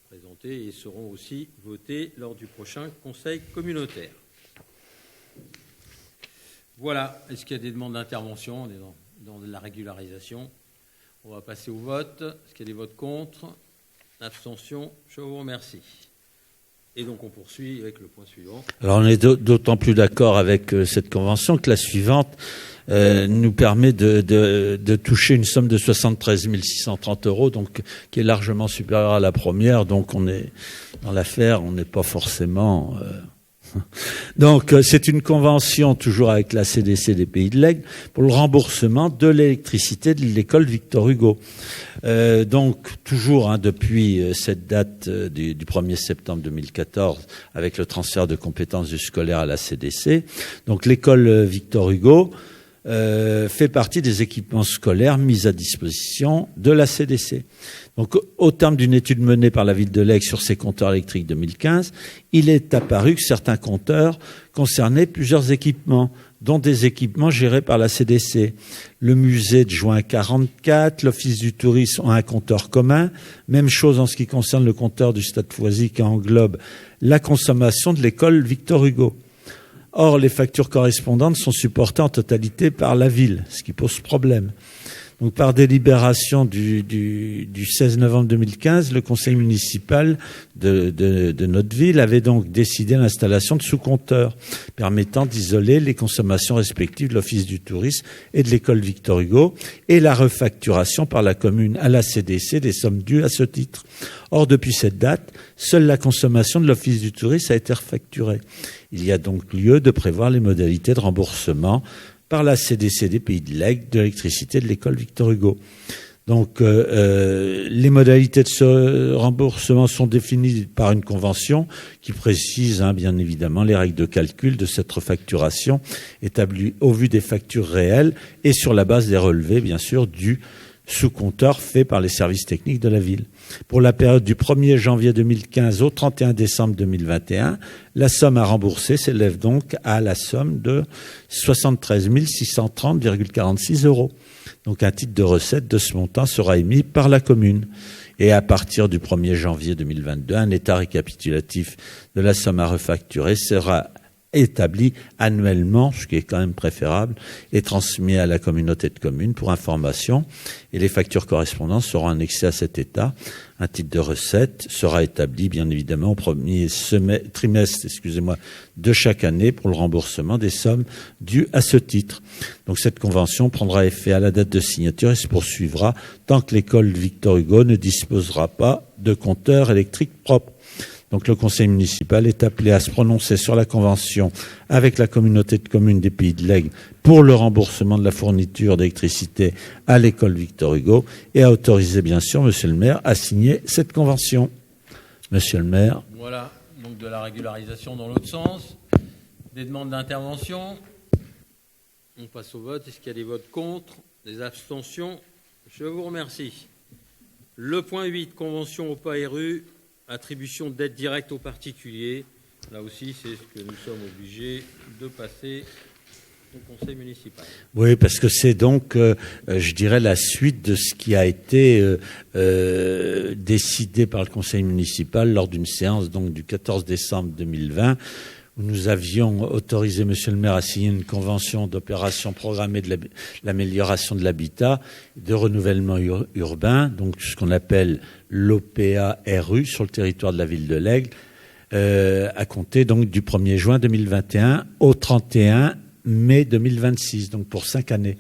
[SPEAKER 1] présentés et seront aussi votés lors du prochain conseil communautaire. Voilà. Est-ce qu'il y a des demandes d'intervention? On est dans de la régularisation. On va passer au vote. Est-ce qu'il y a des votes contre? Abstention? Je vous remercie. Et donc on poursuit avec le point suivant.
[SPEAKER 5] Alors on est d'autant plus d'accord avec cette convention que la suivante nous permet de toucher une somme de 73 630 €, donc qui est largement supérieure à la première. Donc on est dans l'affaire, on n'est pas forcément. Donc c'est une convention toujours avec la CDC des Pays de l'Aigle pour le remboursement de l'électricité de l'école Victor Hugo. Donc toujours depuis cette date du 1er septembre 2014 avec le transfert de compétences du scolaire à la CDC. Donc l'école Victor Hugo fait partie des équipements scolaires mis à disposition de la CDC. Donc, au terme d'une étude menée par la ville de l'Aigle sur ses compteurs électriques 2015, il est apparu que certains compteurs concernaient plusieurs équipements, dont des équipements gérés par la CDC. Le musée de Juin 44, l'Office du tourisme ont un compteur commun. Même chose en ce qui concerne le compteur du Stade Foisy qui englobe la consommation de l'école Victor Hugo. Or, les factures correspondantes sont supportées en totalité par la ville, ce qui pose problème. Donc, par délibération du 16 novembre 2015, le conseil municipal de notre ville avait donc décidé l'installation de sous-compteurs permettant d'isoler les consommations respectives de l'Office du tourisme et de l'école Victor Hugo et la refacturation par la commune à la CDC des sommes dues à ce titre. Or, depuis cette date, seule la consommation de l'Office du tourisme a été refacturée. Il y a donc lieu de prévoir les modalités de remboursement par la CDC des Pays de l'Aigle de l'électricité de l'école Victor Hugo. Donc, les modalités de ce remboursement sont définies par une convention qui précise, bien évidemment, les règles de calcul de cette refacturation établies au vu des factures réelles et sur la base des relevés, bien sûr, du sous-compteur fait par les services techniques de la ville. Pour la période du 1er janvier 2015 au 31 décembre 2021, la somme à rembourser s'élève donc à la somme de 73 630,46 €. Donc un titre de recette de ce montant sera émis par la commune. Et à partir du 1er janvier 2022, un état récapitulatif de la somme à refacturer sera établi annuellement, ce qui est quand même préférable, et transmis à la communauté de communes pour information. Et les factures correspondantes seront annexées à cet état. Un titre de recette sera établi, bien évidemment, au premier trimestre de chaque année pour le remboursement des sommes dues à ce titre. Donc cette convention prendra effet à la date de signature et se poursuivra tant que l'école Victor Hugo ne disposera pas de compteur électrique propre. Donc le conseil municipal est appelé à se prononcer sur la convention avec la communauté de communes des Pays de l'Aigle pour le remboursement de la fourniture d'électricité à l'école Victor Hugo et à autoriser bien sûr monsieur le maire à signer cette convention. Monsieur le maire.
[SPEAKER 1] Voilà, donc de la régularisation dans l'autre sens. Des demandes d'intervention. On passe au vote. Est-ce qu'il y a des votes contre? Des abstentions? Je vous remercie. Le point 8, convention OPA-RU. Attribution d'aide directe aux particuliers. Là aussi, c'est ce que nous sommes obligés de passer au conseil municipal.
[SPEAKER 5] Oui, parce que c'est donc, je dirais, la suite de ce qui a été décidé par le conseil municipal lors d'une séance donc, du 14 décembre 2020, où nous avions autorisé monsieur le maire à signer une convention d'opération programmée de l'amélioration de l'habitat, de renouvellement urbain, donc ce qu'on appelle l'OPA-RU sur le territoire de la ville de l'Aigle, à compter donc du 1er juin 2021 au 31 mai 2026, donc pour 5 années.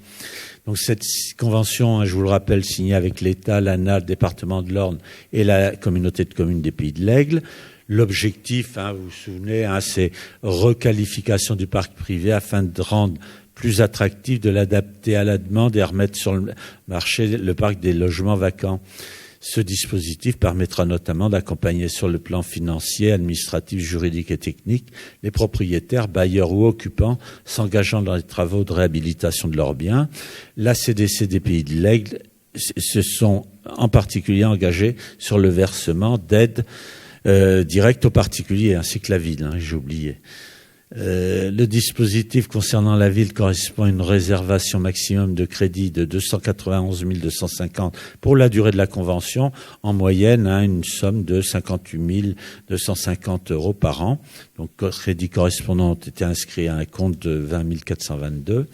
[SPEAKER 5] Donc cette convention, je vous le rappelle, signée avec l'État, l'ANA, le département de l'Orne et la communauté de communes des Pays de l'Aigle. L'objectif, vous vous souvenez, c'est requalification du parc privé afin de rendre plus attractif, de l'adapter à la demande et remettre sur le marché le parc des logements vacants. Ce dispositif permettra notamment d'accompagner sur le plan financier, administratif, juridique et technique les propriétaires, bailleurs ou occupants s'engageant dans les travaux de réhabilitation de leurs biens. La CDC des Pays de l'Aigle se sont en particulier engagés sur le versement d'aides directes aux particuliers, ainsi que la ville, j'ai oublié. Le dispositif concernant la ville correspond à une réservation maximum de crédit de 291 250 pour la durée de la convention, en moyenne une somme de 58 250 € par an. Donc, crédits correspondants ont été inscrits à un compte de 20 422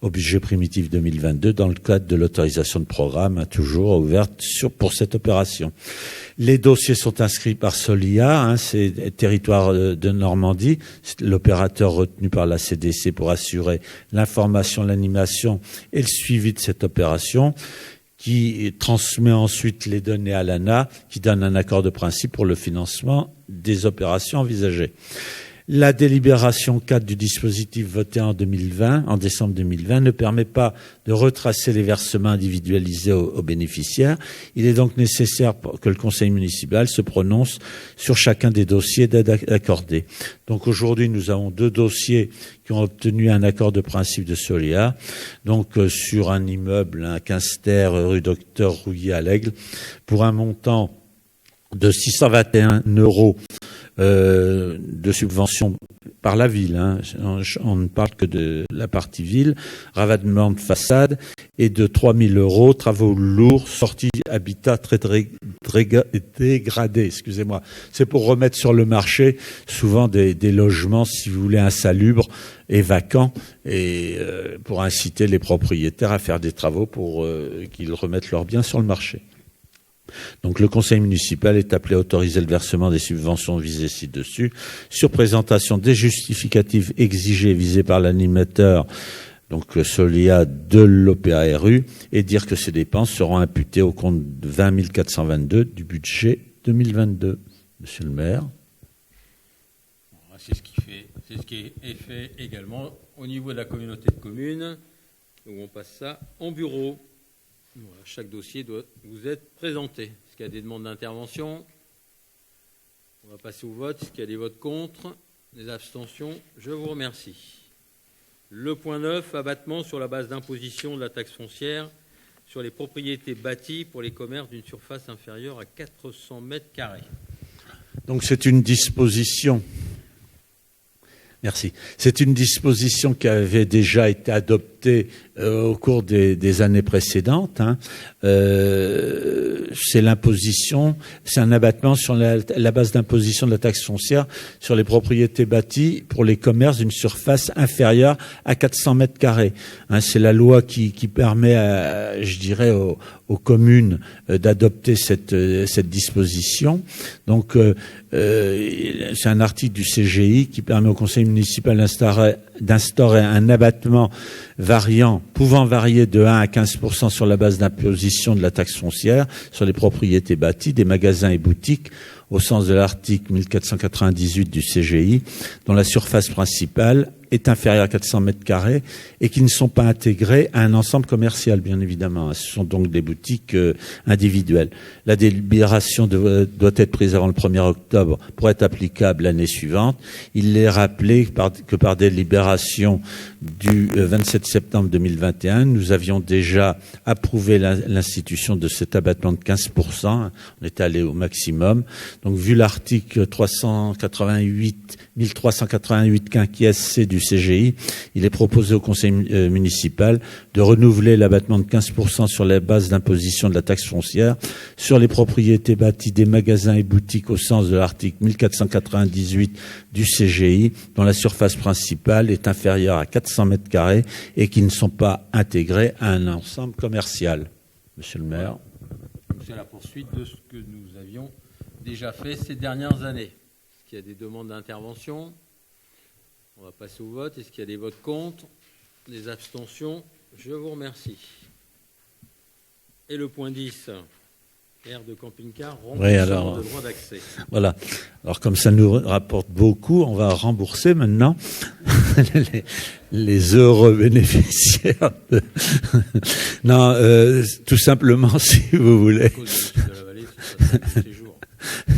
[SPEAKER 5] au budget primitif 2022 dans le cadre de l'autorisation de programme, toujours ouverte pour cette opération. Les dossiers sont inscrits par Solia, c'est territoire de Normandie, c'est l'opérateur retenu par la CDC pour assurer l'information, l'animation et le suivi de cette opération, qui transmet ensuite les données à l'ANA, qui donne un accord de principe pour le financement des opérations envisagées. La délibération 4 du dispositif voté en décembre 2020, ne permet pas de retracer les versements individualisés aux bénéficiaires. Il est donc nécessaire que le conseil municipal se prononce sur chacun des dossiers d'aide accordés. Donc aujourd'hui, nous avons 2 dossiers qui ont obtenu un accord de principe de Solia, donc sur un immeuble, un 15 terre, rue Docteur Rouillet à l'Aigle, pour un montant de 621 € de subvention par la ville. On ne parle que de la partie ville, ravalement de façade, et de 3 000 €, travaux lourds, sortie habitat très dégradé, excusez-moi. C'est pour remettre sur le marché souvent des logements, si vous voulez, insalubres et vacants, et pour inciter les propriétaires à faire des travaux pour qu'ils remettent leurs biens sur le marché. Donc le conseil municipal est appelé à autoriser le versement des subventions visées ci-dessus sur présentation des justificatifs exigés visés par l'animateur, donc Solia, de l'OPARU, et dire que ces dépenses seront imputées au compte de 20 422 du budget 2022. Monsieur le maire.
[SPEAKER 1] C'est ce qui est fait également au niveau de la communauté de communes, où on passe ça en bureau. Voilà, chaque dossier doit vous être présenté. Est-ce qu'il y a des demandes d'intervention? On va passer au vote. Est-ce qu'il y a des votes contre? Des abstentions? Je vous remercie. Le point 9, abattement sur la base d'imposition de la taxe foncière sur les propriétés bâties pour les commerces d'une surface inférieure à 400 mètres carrés.
[SPEAKER 5] Donc c'est une disposition. Merci. C'est une disposition qui avait déjà été adoptée au cours des années précédentes. C'est l'imposition, c'est un abattement sur la base d'imposition de la taxe foncière sur les propriétés bâties pour les commerces d'une surface inférieure à 400 mètres carrés. C'est la loi qui permet, je dirais, aux communes d'adopter cette disposition. Donc, c'est un article du CGI qui permet au conseil municipal d'instaurer un abattement pouvant varier de 1 à 15% sur la base d'imposition de la taxe foncière sur les propriétés bâties des magasins et boutiques au sens de l'article 1498 du CGI, dont la surface principale est inférieure à 400 mètres carrés et qui ne sont pas intégrés à un ensemble commercial, bien évidemment. Ce sont donc des boutiques individuelles. La délibération doit être prise avant le 1er octobre pour être applicable l'année suivante. Il est rappelé que par délibération du 27 septembre 2021, nous avions déjà approuvé l'institution de cet abattement de 15%. On est allé au maximum. Donc, vu l'article 1388 quinquies C du CGI, il est proposé au conseil municipal de renouveler l'abattement de 15% sur la base d'imposition de la taxe foncière sur les propriétés bâties des magasins et boutiques au sens de l'article 1498 du CGI, dont la surface principale est inférieure à 400 mètres carrés et qui ne sont pas intégrés à un ensemble commercial. Monsieur le maire.
[SPEAKER 1] C'est la poursuite de ce que nous avions déjà fait ces dernières années. Est-ce qu'il y a des demandes d'intervention? On va passer au vote. Est-ce qu'il y a des votes contre? Des abstentions? Je vous remercie. Et le point 10, aire de camping-car, remboursement de droit d'accès.
[SPEAKER 5] Voilà. Alors comme ça nous rapporte beaucoup, on va rembourser maintenant les heureux bénéficiaires. Non, tout simplement, si vous voulez.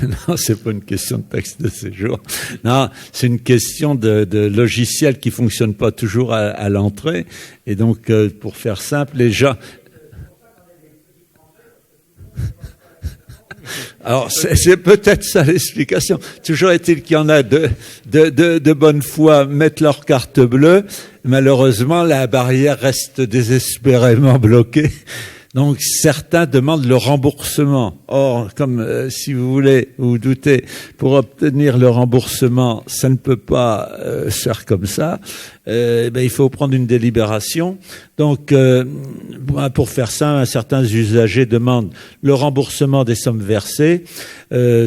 [SPEAKER 5] Non, c'est pas une question de taxe de séjour. Non, c'est une question de logiciel qui fonctionne pas toujours à l'entrée. Et donc, pour faire simple, les gens... Alors, c'est peut-être ça l'explication. Toujours est-il qu'il y en a de bonne foi mettent leur carte bleue. Malheureusement, la barrière reste désespérément bloquée. Donc, certains demandent le remboursement. Or, comme si vous voulez, vous vous doutez, pour obtenir le remboursement, ça ne peut pas se faire comme ça. Il faut prendre une délibération. Donc, pour faire ça, certains usagers demandent le remboursement des sommes versées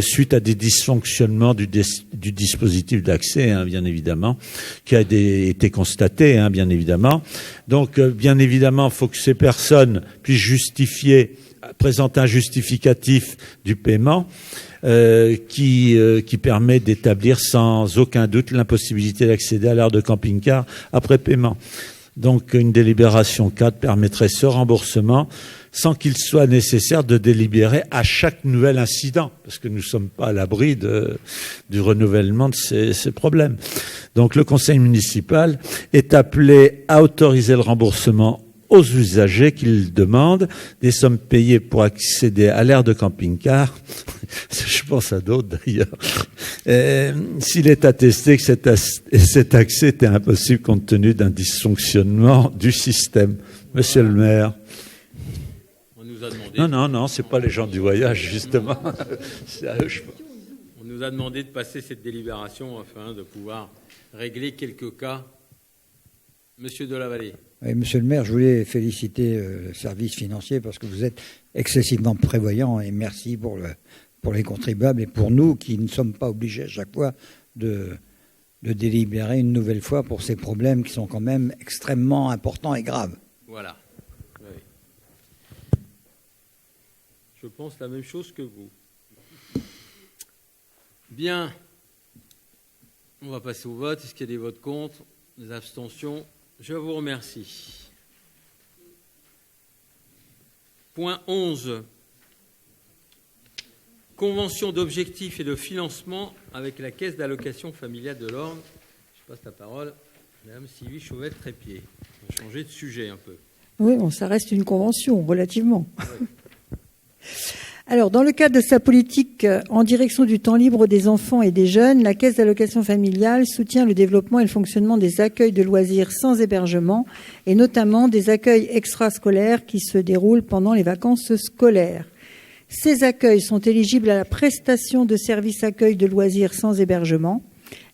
[SPEAKER 5] suite à des dysfonctionnements du dispositif d'accès, bien évidemment, qui a été constaté, bien évidemment. Donc, bien évidemment, il faut que ces personnes puissent présenter un justificatif du paiement qui permet d'établir sans aucun doute l'impossibilité d'accéder à l'aire de camping-car après paiement. Donc, une délibération 4 permettrait ce remboursement sans qu'il soit nécessaire de délibérer à chaque nouvel incident, parce que nous ne sommes pas à l'abri du renouvellement de ces problèmes. Donc, le conseil municipal est appelé à autoriser le remboursement aux usagers qui le demandent, des sommes payées pour accéder à l'aire de camping-car. Je pense à d'autres d'ailleurs. S'il est attesté que cet accès était impossible compte tenu d'un dysfonctionnement du système. Monsieur le maire.
[SPEAKER 1] On nous a demandé...
[SPEAKER 5] Non, c'est pas les gens du voyage, justement. C'est à eux, je pense.
[SPEAKER 1] On nous a demandé de passer cette délibération afin de pouvoir régler quelques cas. Monsieur Delavallée.
[SPEAKER 6] Oui, monsieur le maire, je voulais féliciter le service financier parce que vous êtes excessivement prévoyant et merci pour les contribuables et pour nous qui ne sommes pas obligés à chaque fois de délibérer une nouvelle fois pour ces problèmes qui sont quand même extrêmement importants et graves.
[SPEAKER 1] Voilà. Oui. Je pense la même chose que vous. Bien. On va passer au vote. Est-ce qu'il y a des votes contre, des abstentions ? Je vous remercie. Point 11. Convention d'objectifs et de financement avec la Caisse d'allocation familiale de l'Orne. Je passe la parole à Mme Sylvie Chauvet-Trépied. On va changer de sujet un peu.
[SPEAKER 3] Oui, ça reste une convention, relativement. Oui. Alors, dans le cadre de sa politique en direction du temps libre des enfants et des jeunes, la Caisse d'allocation familiale soutient le développement et le fonctionnement des accueils de loisirs sans hébergement et notamment des accueils extrascolaires qui se déroulent pendant les vacances scolaires. Ces accueils sont éligibles à la prestation de services accueil de loisirs sans hébergement.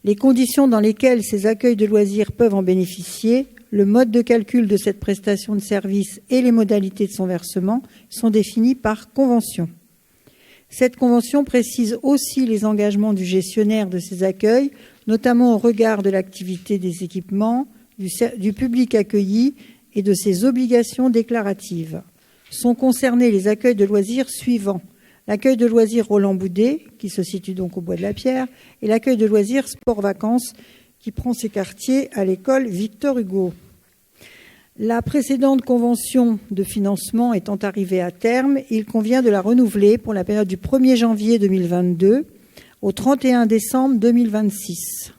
[SPEAKER 3] Les conditions dans lesquelles ces accueils de loisirs peuvent en bénéficier, le mode de calcul de cette prestation de service et les modalités de son versement sont définis par convention. Cette convention précise aussi les engagements du gestionnaire de ces accueils, notamment au regard de l'activité des équipements, du public accueilli et de ses obligations déclaratives. Sont concernés les accueils de loisirs suivants. L'accueil de loisirs Roland-Boudet, qui se situe donc au Bois de la Pierre, et l'accueil de loisirs Sport-Vacances, qui prend ses quartiers à l'école Victor Hugo. La précédente convention de financement étant arrivée à terme, il convient de la renouveler pour la période du 1er janvier 2022 au 31 décembre 2026.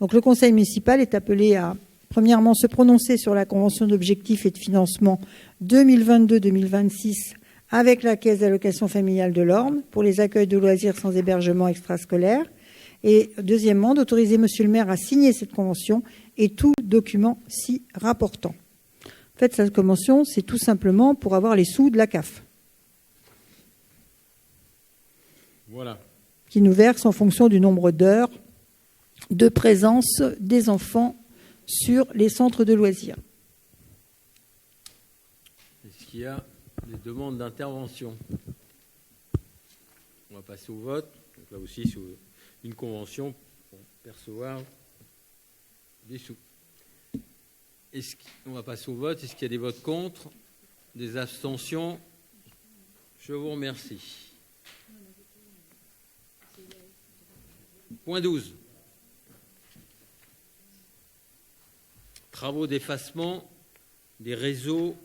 [SPEAKER 3] Donc le conseil municipal est appelé à, premièrement, se prononcer sur la convention d'objectifs et de financement 2022-2026 avec la Caisse d'allocation familiale de l'Orne pour les accueils de loisirs sans hébergement extrascolaire. Et deuxièmement, d'autoriser monsieur le maire à signer cette convention et tout document s'y rapportant. En fait, cette convention, c'est tout simplement pour avoir les sous de la CAF.
[SPEAKER 1] Voilà.
[SPEAKER 3] Qui nous verse en fonction du nombre d'heures de présence des enfants sur les centres de loisirs.
[SPEAKER 1] Est-ce qu'il y a des demandes d'intervention ? On va passer au vote. Donc là aussi, c'est une convention pour percevoir des sous. On va passer au vote. Est-ce qu'il y a des votes contre, des abstentions ? Je vous remercie. Point 12. Travaux d'effacement des réseaux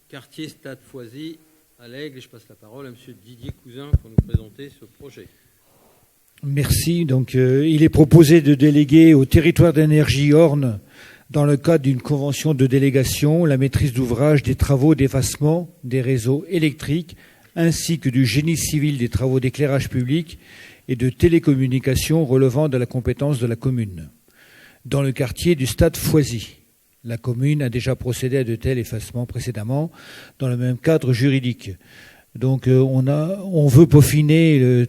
[SPEAKER 1] quartier Stade Foisy à l'Aigle. Et je passe la parole à M. Didier Cousin pour nous présenter ce projet.
[SPEAKER 7] Merci. Donc, il est proposé de déléguer au territoire d'énergie Orne, dans le cadre d'une convention de délégation, la maîtrise d'ouvrage des travaux d'effacement des réseaux électriques ainsi que du génie civil des travaux d'éclairage public et de télécommunications relevant de la compétence de la commune, dans le quartier du Stade Foisy. La commune a déjà procédé à de tels effacements précédemment dans le même cadre juridique. Donc on veut peaufiner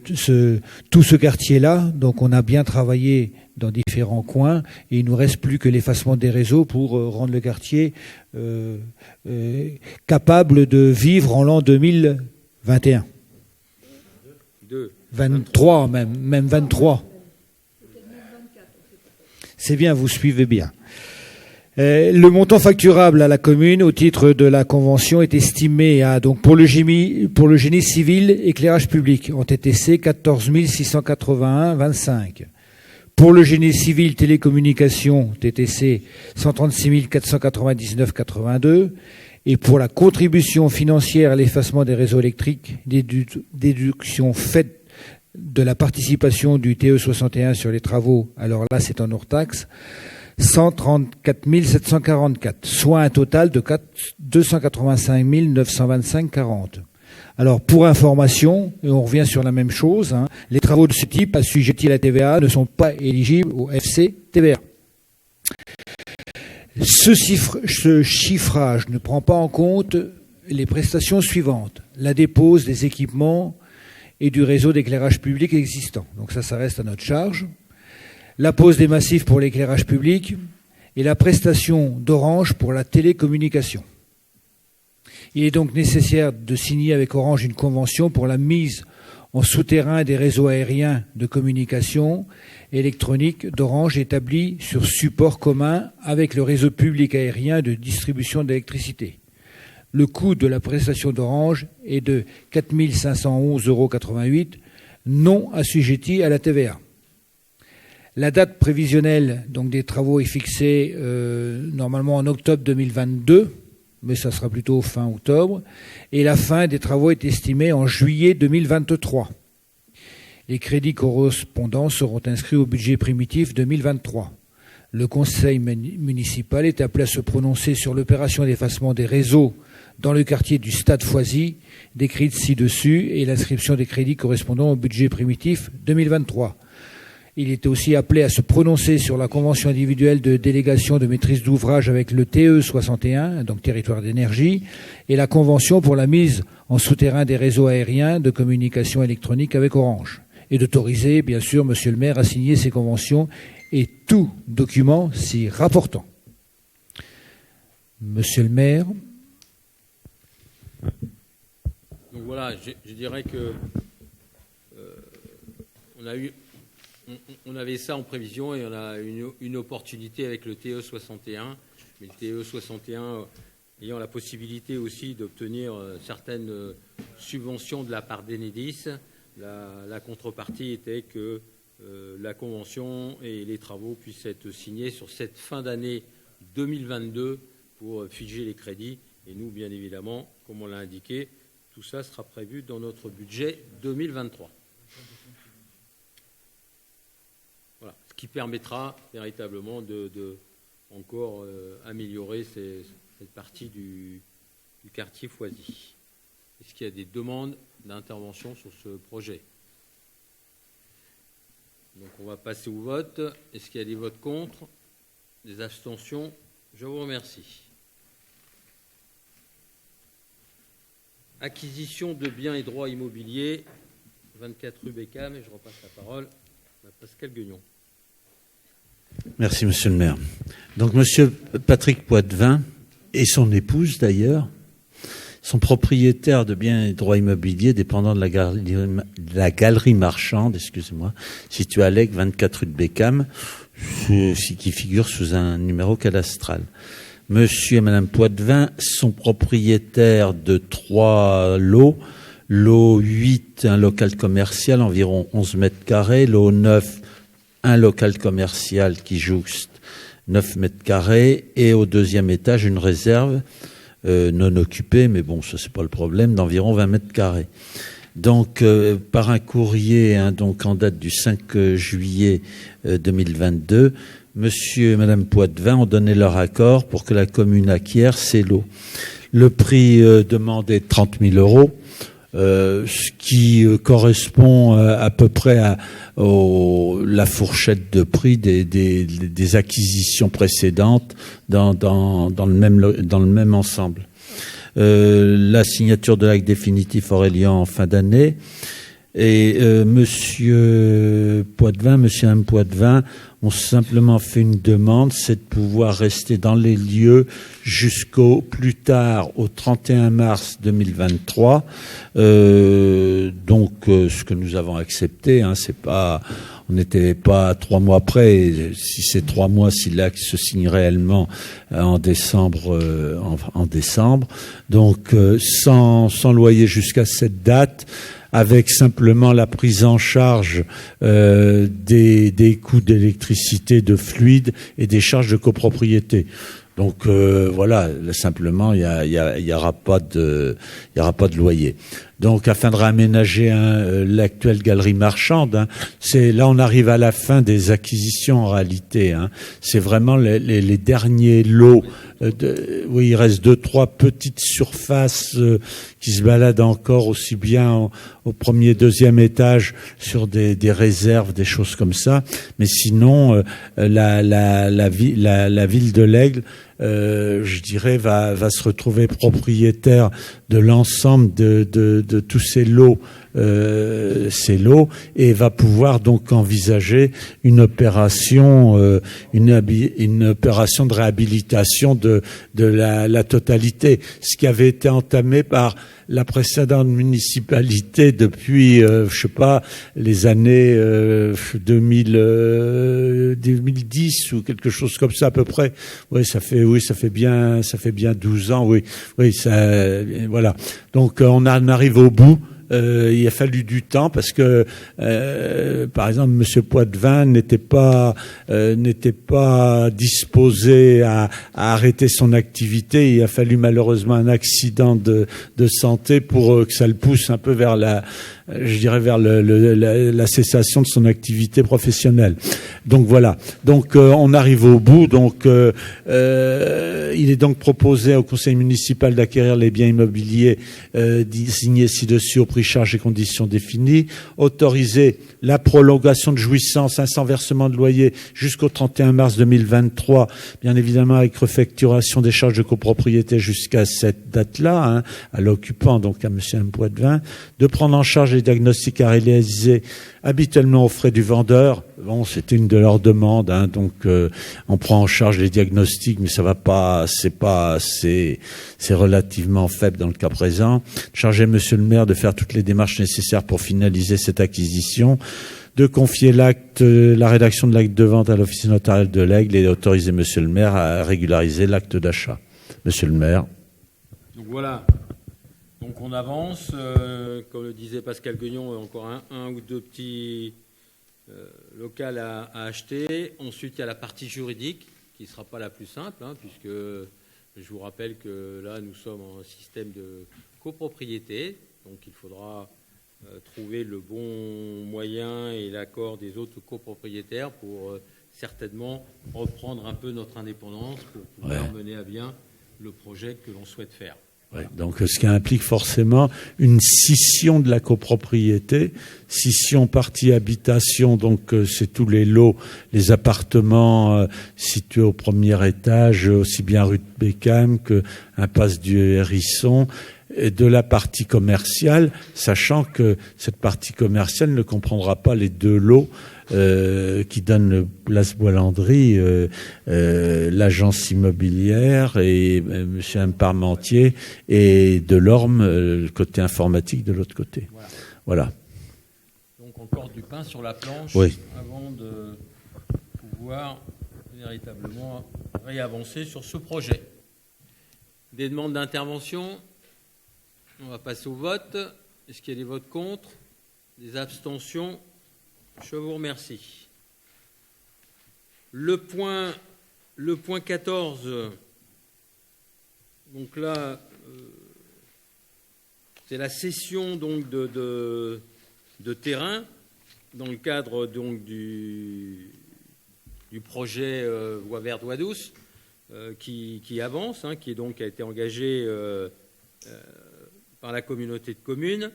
[SPEAKER 7] tout ce quartier-là. Donc on a bien travaillé dans différents coins et il nous reste plus que l'effacement des réseaux pour rendre le quartier capable de vivre en l'an 2021. 23 même 23. C'est bien, vous suivez bien. Le montant facturable à la commune au titre de la convention est estimé à, donc pour le génie civil éclairage public en TTC, 14 681,25. Pour le génie civil télécommunications TTC, 136 499,82. Et pour la contribution financière à l'effacement des réseaux électriques, déduction faite de la participation du TE61 sur les travaux, alors là c'est en hors taxe, 134 744, soit un total de 285 925,40. Alors, pour information, et on revient sur la même chose, les travaux de ce type assujettis à la TVA ne sont pas éligibles au FCTVA. Ce chiffrage ne prend pas en compte les prestations suivantes. La dépose des équipements et du réseau d'éclairage public existant. Donc ça reste à notre charge. La pose des massifs pour l'éclairage public et la prestation d'Orange pour la télécommunication. Il est donc nécessaire de signer avec Orange une convention pour la mise en souterrain des réseaux aériens de communication électronique d'Orange établis sur support commun avec le réseau public aérien de distribution d'électricité. Le coût de la prestation d'Orange est de 4 511,88 € non assujetti à la TVA. La date prévisionnelle donc des travaux est fixée normalement en octobre 2022, mais ça sera plutôt fin octobre, et la fin des travaux est estimée en juillet 2023. Les crédits correspondants seront inscrits au budget primitif 2023. Le conseil municipal est appelé à se prononcer sur l'opération d'effacement des réseaux dans le quartier du Stade Foisy, décrite ci-dessus, et l'inscription des crédits correspondant au budget primitif 2023. Il était aussi appelé à se prononcer sur la convention individuelle de délégation de maîtrise d'ouvrage avec le TE61, donc territoire d'énergie, et la convention pour la mise en souterrain des réseaux aériens de communication électronique avec Orange. Et d'autoriser, bien sûr, Monsieur le maire à signer ces conventions et tout document s'y rapportant. Monsieur le maire.
[SPEAKER 1] Donc voilà, je dirais que on avait ça en prévision et on a une opportunité avec le TE61. Mais le TE61 ayant la possibilité aussi d'obtenir certaines subventions de la part d'Enedis, la contrepartie était que la convention et les travaux puissent être signés sur cette fin d'année 2022 pour figer les crédits. Et nous, bien évidemment, comme on l'a indiqué, tout ça sera prévu dans notre budget 2023. Voilà, ce qui permettra véritablement de encore améliorer cette partie du quartier Foisy. Est-ce qu'il y a des demandes d'intervention sur ce projet? Donc on va passer au vote. Est-ce qu'il y a des votes contre? Des abstentions? Je vous remercie. Acquisition de biens et droits immobiliers, 24 rue Bécam, et je repasse la parole à Pascal Guignon.
[SPEAKER 5] Merci, monsieur le maire. Donc, monsieur Patrick Poitvin et son épouse, d'ailleurs, sont propriétaires de biens et droits immobiliers dépendant de la galerie marchande, située à Lègue, 24 rue de Bécam, qui figure sous un numéro cadastral. Monsieur et madame Poitvin sont propriétaires de 3 lots. Lot 8, un local commercial, environ 11 mètres carrés. Lot 9, un local commercial qui jouxte 9 mètres carrés. Et au deuxième étage, une réserve non occupée, mais bon, ça c'est pas le problème, d'environ 20 mètres carrés. Donc, par un courrier, donc en date du 5 juillet 2022, Monsieur et Madame Poitvin ont donné leur accord pour que la commune acquiert ces lots. Le prix demandé est 30 000 €. ce qui correspond à peu près à la fourchette de prix des acquisitions précédentes dans le même ensemble. La signature de l'acte définitif Aurélien en fin d'année. Et Monsieur M. Poitvin ont simplement fait une demande, c'est de pouvoir rester dans les lieux jusqu'au plus tard au 31 mars 2023. Donc ce que nous avons accepté, hein, c'est pas, on n'était pas 3 mois près. Si c'est 3 mois, si l'acte se signe réellement en décembre, en décembre. Donc sans loyer jusqu'à cette date, avec simplement la prise en charge des coûts d'électricité, de fluide et des charges de copropriété. Donc voilà, simplement il y aura pas de loyer. Donc afin de réaménager l'actuelle galerie marchande, là on arrive à la fin des acquisitions en réalité. C'est vraiment les derniers lots. Oui, il reste 2-3 petites surfaces qui se baladent encore aussi bien au premier, deuxième étage sur des réserves, des choses comme ça. Mais sinon, la ville de l'Aigle, je dirais, va se retrouver propriétaire de l'ensemble de tous ces lots, et va pouvoir donc envisager une opération de réhabilitation de la totalité, ce qui avait été entamé par la précédente municipalité depuis, je sais pas, les années 2010 ou quelque chose comme ça à peu près. Oui, ça fait bien 12 ans. Oui, ça, voilà. Donc on arrive au bout. Il a fallu du temps parce que, par exemple, M. Poitvin n'était pas disposé à arrêter son activité. Il a fallu malheureusement un accident de santé pour que ça le pousse un peu vers la cessation de son activité professionnelle. Donc voilà. Donc on arrive au bout. Donc il est donc proposé au conseil municipal d'acquérir les biens immobiliers désignés ci-dessus au prix, charges et conditions définies, autoriser la prolongation de jouissance sans versement de loyer jusqu'au 31 mars 2023, bien évidemment avec refacturation des charges de copropriété jusqu'à cette date-là, à l'occupant, donc à M. Poitvin, de prendre en charge les diagnostics à réaliser habituellement aux frais du vendeur. Bon, c'était une de leurs demandes, donc on prend en charge les diagnostics, mais ça va pas, c'est relativement faible dans le cas présent. Charger Monsieur le maire de faire toutes les démarches nécessaires pour finaliser cette acquisition, de confier la rédaction de l'acte de vente à l'office notarial de l'Aigle et d'autoriser Monsieur le maire à régulariser l'acte d'achat. Monsieur le maire.
[SPEAKER 1] Donc voilà. Donc on avance, comme le disait Pascal Guignon, encore un ou deux petits locales à acheter. Ensuite, il y a la partie juridique qui ne sera pas la plus simple, puisque je vous rappelle que là, nous sommes en système de copropriété. Donc il faudra trouver le bon moyen et l'accord des autres copropriétaires pour certainement reprendre un peu notre indépendance pour pouvoir mener à bien le projet que l'on souhaite faire.
[SPEAKER 5] Ouais, donc ce qui implique forcément une scission de la copropriété, scission partie habitation, donc c'est tous les lots, les appartements situés au premier étage, aussi bien rue de Beckham que impasse du Hérisson, et de la partie commerciale, sachant que cette partie commerciale ne comprendra pas les deux lots qui donnent Place Bois-Landry, l'agence immobilière et M. Parmentier, et Delorme, le côté informatique de l'autre côté. Voilà.
[SPEAKER 1] Donc encore du pain sur la planche avant de pouvoir véritablement réavancer sur ce projet. Des demandes d'intervention. On va passer au vote. Est-ce qu'il y a des votes contre? Des abstentions? Je vous remercie. Le point 14, donc là, c'est la cession donc de terrain dans le cadre donc du projet Voie verte, Voie douce qui avance, qui a été engagé par la communauté de communes.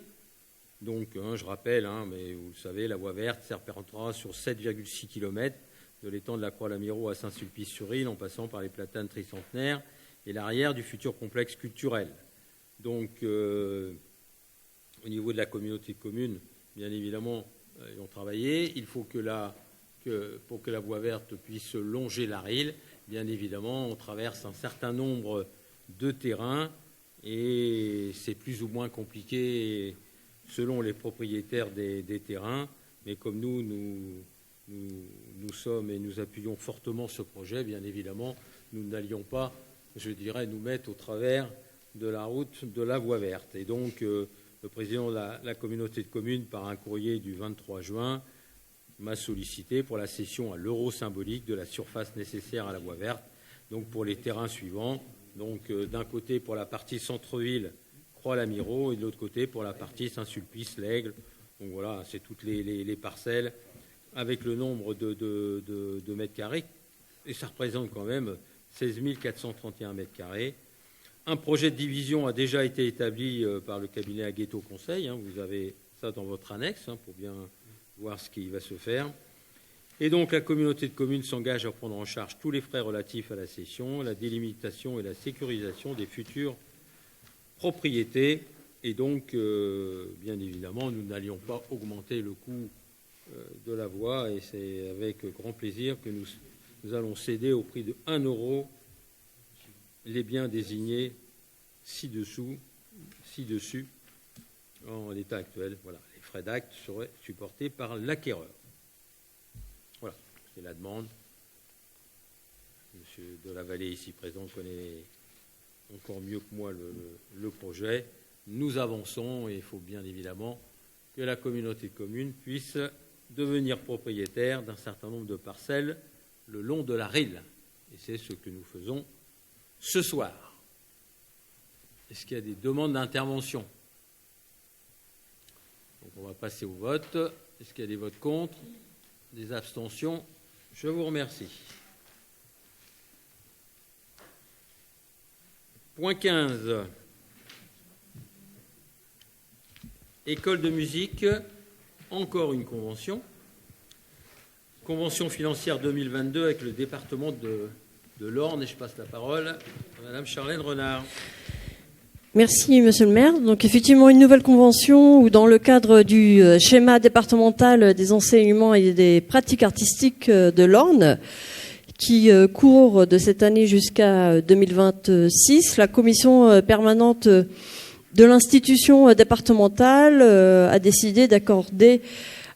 [SPEAKER 1] Donc, je rappelle, mais vous le savez, la voie verte serpentera sur 7,6 km de l'étang de la Croix-Lamirault à Saint-Sulpice-sur-Île, en passant par les platanes tricentenaires et l'arrière du futur complexe culturel. Donc, au niveau de la communauté de communes, bien évidemment, ils ont travaillé. Il faut pour que la voie verte puisse longer la Rille, bien évidemment, on traverse un certain nombre de terrains et c'est plus ou moins compliqué selon les propriétaires des terrains. Mais comme nous sommes et nous appuyons fortement ce projet, bien évidemment, nous n'allions pas, je dirais, nous mettre au travers de la route de la voie verte. Et donc, le président de la communauté de communes, par un courrier du 23 juin, m'a sollicité pour la cession à l'euro symbolique de la surface nécessaire à la voie verte, donc pour les terrains suivants. Donc, d'un côté pour la partie centre-ville, Croix-Lamirault, et de l'autre côté pour la partie Saint-Sulpice, l'Aigle. Donc voilà, c'est toutes les parcelles avec le nombre de mètres carrés, et ça représente quand même 16 431 mètres carrés. Un projet de division a déjà été établi par le cabinet Aguetto Conseil. Vous avez ça dans votre annexe pour bien voir ce qui va se faire. Et donc, la communauté de communes s'engage à prendre en charge tous les frais relatifs à la cession, la délimitation et la sécurisation des futures propriétés. Et donc, bien évidemment, nous n'allions pas augmenter le coût de la voie. Et c'est avec grand plaisir que nous allons céder au prix de 1 € les biens désignés ci-dessus en l'état actuel. Voilà, les frais d'acte seraient supportés par l'acquéreur. Voilà, c'est la demande. Monsieur de la Vallée, ici présent, connaît encore mieux que moi le projet. Nous avançons et il faut bien évidemment que la communauté de communes puisse devenir propriétaire d'un certain nombre de parcelles le long de la Rille. Et c'est ce que nous faisons ce soir. Est-ce qu'il y a des demandes d'intervention? Donc on va passer au vote. Est-ce qu'il y a des votes contre? Des abstentions? Je vous remercie. Point 15. École de musique, encore une convention. Convention financière 2022 avec le département de l'Orne. Et je passe la parole à Madame Charlène Renard.
[SPEAKER 8] Merci, Monsieur le maire. Donc, effectivement, une nouvelle convention où, dans le cadre du schéma départemental des enseignements et des pratiques artistiques de l'Orne, qui court de cette année jusqu'à 2026, la commission permanente de l'institution départementale a décidé d'accorder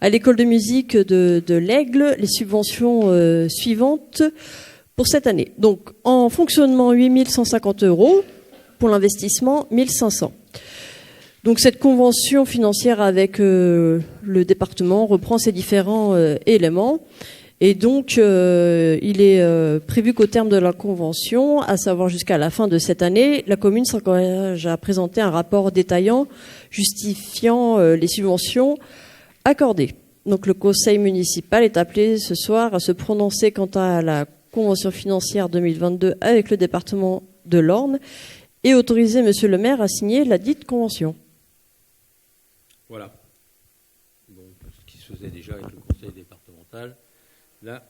[SPEAKER 8] à l'école de musique de l'Aigle les subventions suivantes pour cette année. Donc, en fonctionnement, 8 150 €. Pour l'investissement, 1 500. Donc cette convention financière avec le département reprend ces différents éléments. Et donc, il est prévu qu'au terme de la convention, à savoir jusqu'à la fin de cette année, la commune s'engage à présenter un rapport détaillant justifiant les subventions accordées. Donc le conseil municipal est appelé ce soir à se prononcer quant à la convention financière 2022 avec le département de l'Orne et autoriser Monsieur le maire à signer la dite convention.
[SPEAKER 1] Voilà. Donc, ce qui se faisait déjà avec le conseil départemental, là,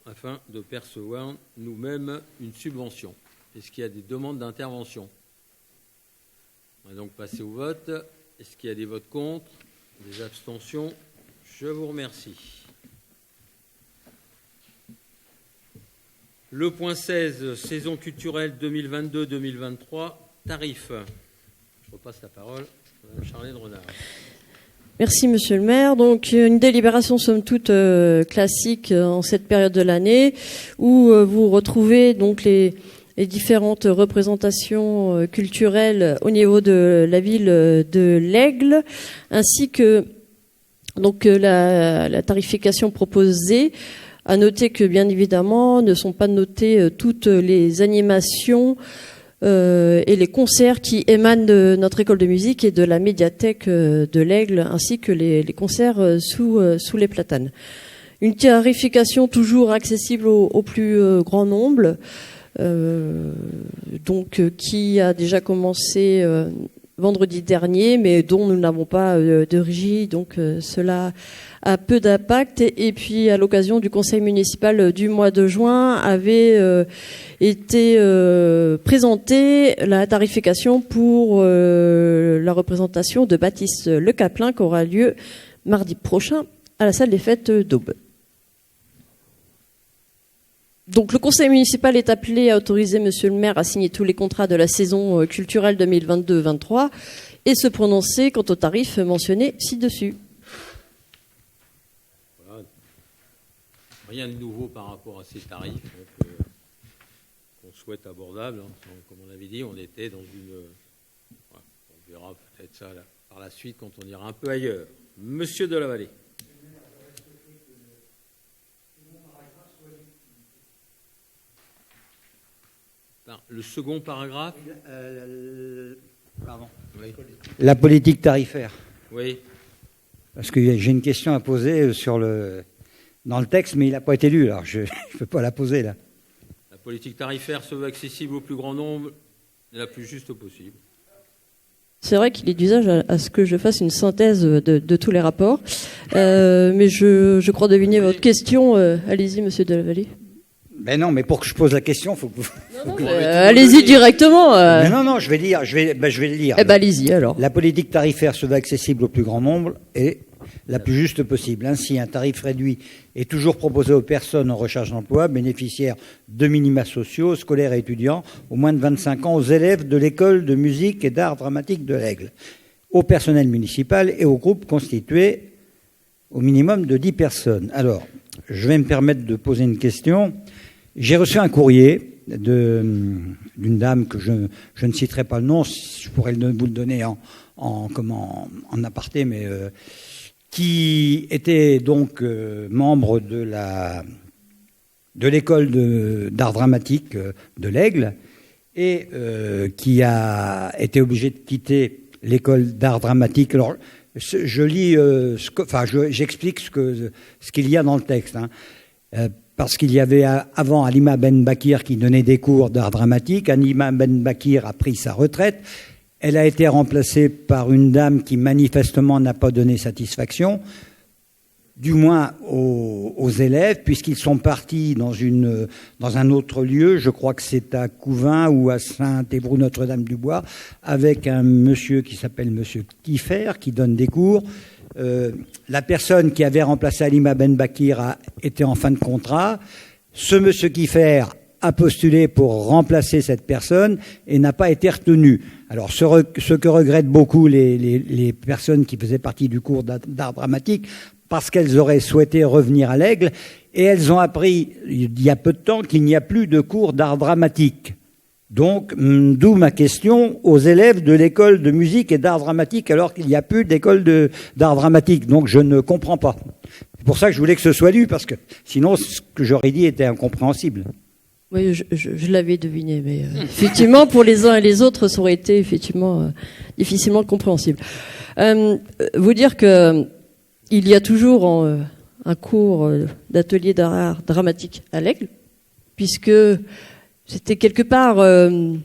[SPEAKER 1] afin de percevoir nous-mêmes une subvention. Est-ce qu'il y a des demandes d'intervention? On va donc passer au vote. Est-ce qu'il y a des votes contre? Des abstentions? Je vous remercie. Le point 16, saison culturelle 2022-2023, tarifs. Je repasse la parole à Mme Charlène Renard.
[SPEAKER 8] Merci, Monsieur le maire. Donc, une délibération somme toute classique en cette période de l'année où vous retrouvez donc les différentes représentations culturelles au niveau de la ville de l'Aigle, ainsi que donc la tarification proposée. À noter que, bien évidemment, ne sont pas notées toutes les animations et les concerts qui émanent de notre école de musique et de la médiathèque de l'Aigle, ainsi que les concerts sous les platanes. Une tarification toujours accessible au plus grand nombre, donc qui a déjà commencé vendredi dernier, mais dont nous n'avons pas de régie, donc cela a peu d'impact. Et puis, à l'occasion du conseil municipal du mois de juin, avait été présentée la tarification pour la représentation de Baptiste Le Caplin, qui aura lieu mardi prochain à la salle des fêtes d'Aube. Donc le conseil municipal est appelé à autoriser monsieur le maire à signer tous les contrats de la saison culturelle 2022-23 et se prononcer quant aux tarifs mentionnés ci-dessus.
[SPEAKER 1] Voilà. Rien de nouveau par rapport à ces tarifs qu'on souhaite abordables. Hein. Comme on avait dit, on était dans une... Voilà, on verra peut-être ça là, par la suite quand on ira un peu ailleurs. Monsieur de la Vallée. Le second paragraphe.
[SPEAKER 6] Pardon.
[SPEAKER 1] Oui.
[SPEAKER 6] La politique tarifaire.
[SPEAKER 1] Oui.
[SPEAKER 6] Parce que j'ai une question à poser dans le texte, mais il n'a pas été lu, alors je ne peux pas la poser là.
[SPEAKER 1] La politique tarifaire se veut accessible au plus grand nombre et la plus juste possible.
[SPEAKER 8] C'est vrai qu'il est d'usage à ce que je fasse une synthèse de tous les rapports, mais je crois deviner votre question. Allez-y, monsieur Delavallée.
[SPEAKER 6] Ben non, mais pour que je pose la question, faut que vous...
[SPEAKER 8] allez-y directement.
[SPEAKER 6] Mais non, je vais le lire.
[SPEAKER 8] Eh ben, allez-y alors.
[SPEAKER 6] La politique tarifaire se veut accessible au plus grand nombre et la plus juste possible. Ainsi, un tarif réduit est toujours proposé aux personnes en recherche d'emploi, bénéficiaires de minima sociaux, scolaires et étudiants, au moins de 25 ans, aux élèves de l'école de musique et d'art dramatique de l'Aigle, au personnel municipal et aux groupes constitués au minimum de 10 personnes. Alors, je vais me permettre de poser une question. J'ai reçu un courrier d'une dame que je ne citerai pas le nom, je pourrais vous le donner en aparté, mais qui était donc membre de l'école d'art dramatique de l'Aigle et qui a été obligé de quitter l'école d'art dramatique. Alors, je lis, j'explique ce qu'il y a dans le texte. Parce qu'il y avait avant Halima Ben Bakir qui donnait des cours d'art dramatique. Halima Ben Bakir a pris sa retraite. Elle a été remplacée par une dame qui manifestement n'a pas donné satisfaction, du moins aux élèves, puisqu'ils sont partis dans un autre lieu, je crois que c'est à Couvin ou à Saint-Évrou-Notre-Dame-du-Bois, avec un monsieur qui s'appelle monsieur Kiffer, qui donne des cours. La personne qui avait remplacé Halima Ben Bakir était en fin de contrat. Ce monsieur Kiffer a postulé pour remplacer cette personne et n'a pas été retenu. Alors, ce que regrettent beaucoup les personnes qui faisaient partie du cours d'art dramatique, parce qu'elles auraient souhaité revenir à l'Aigle, et elles ont appris, il y a peu de temps, qu'il n'y a plus de cours d'art dramatique. Donc, d'où ma question aux élèves de l'école de musique et d'art dramatique, alors qu'il n'y a plus d'école d'art dramatique. Donc, je ne comprends pas. C'est pour ça que je voulais que ce soit lu, parce que sinon, ce que j'aurais dit était incompréhensible.
[SPEAKER 8] Oui, je l'avais deviné, mais effectivement, pour les uns et les autres, ça aurait été effectivement difficilement compréhensible. Vous dire que il y a toujours un cours d'atelier d'art dramatique à l'Aigle, puisque c'était quelque part un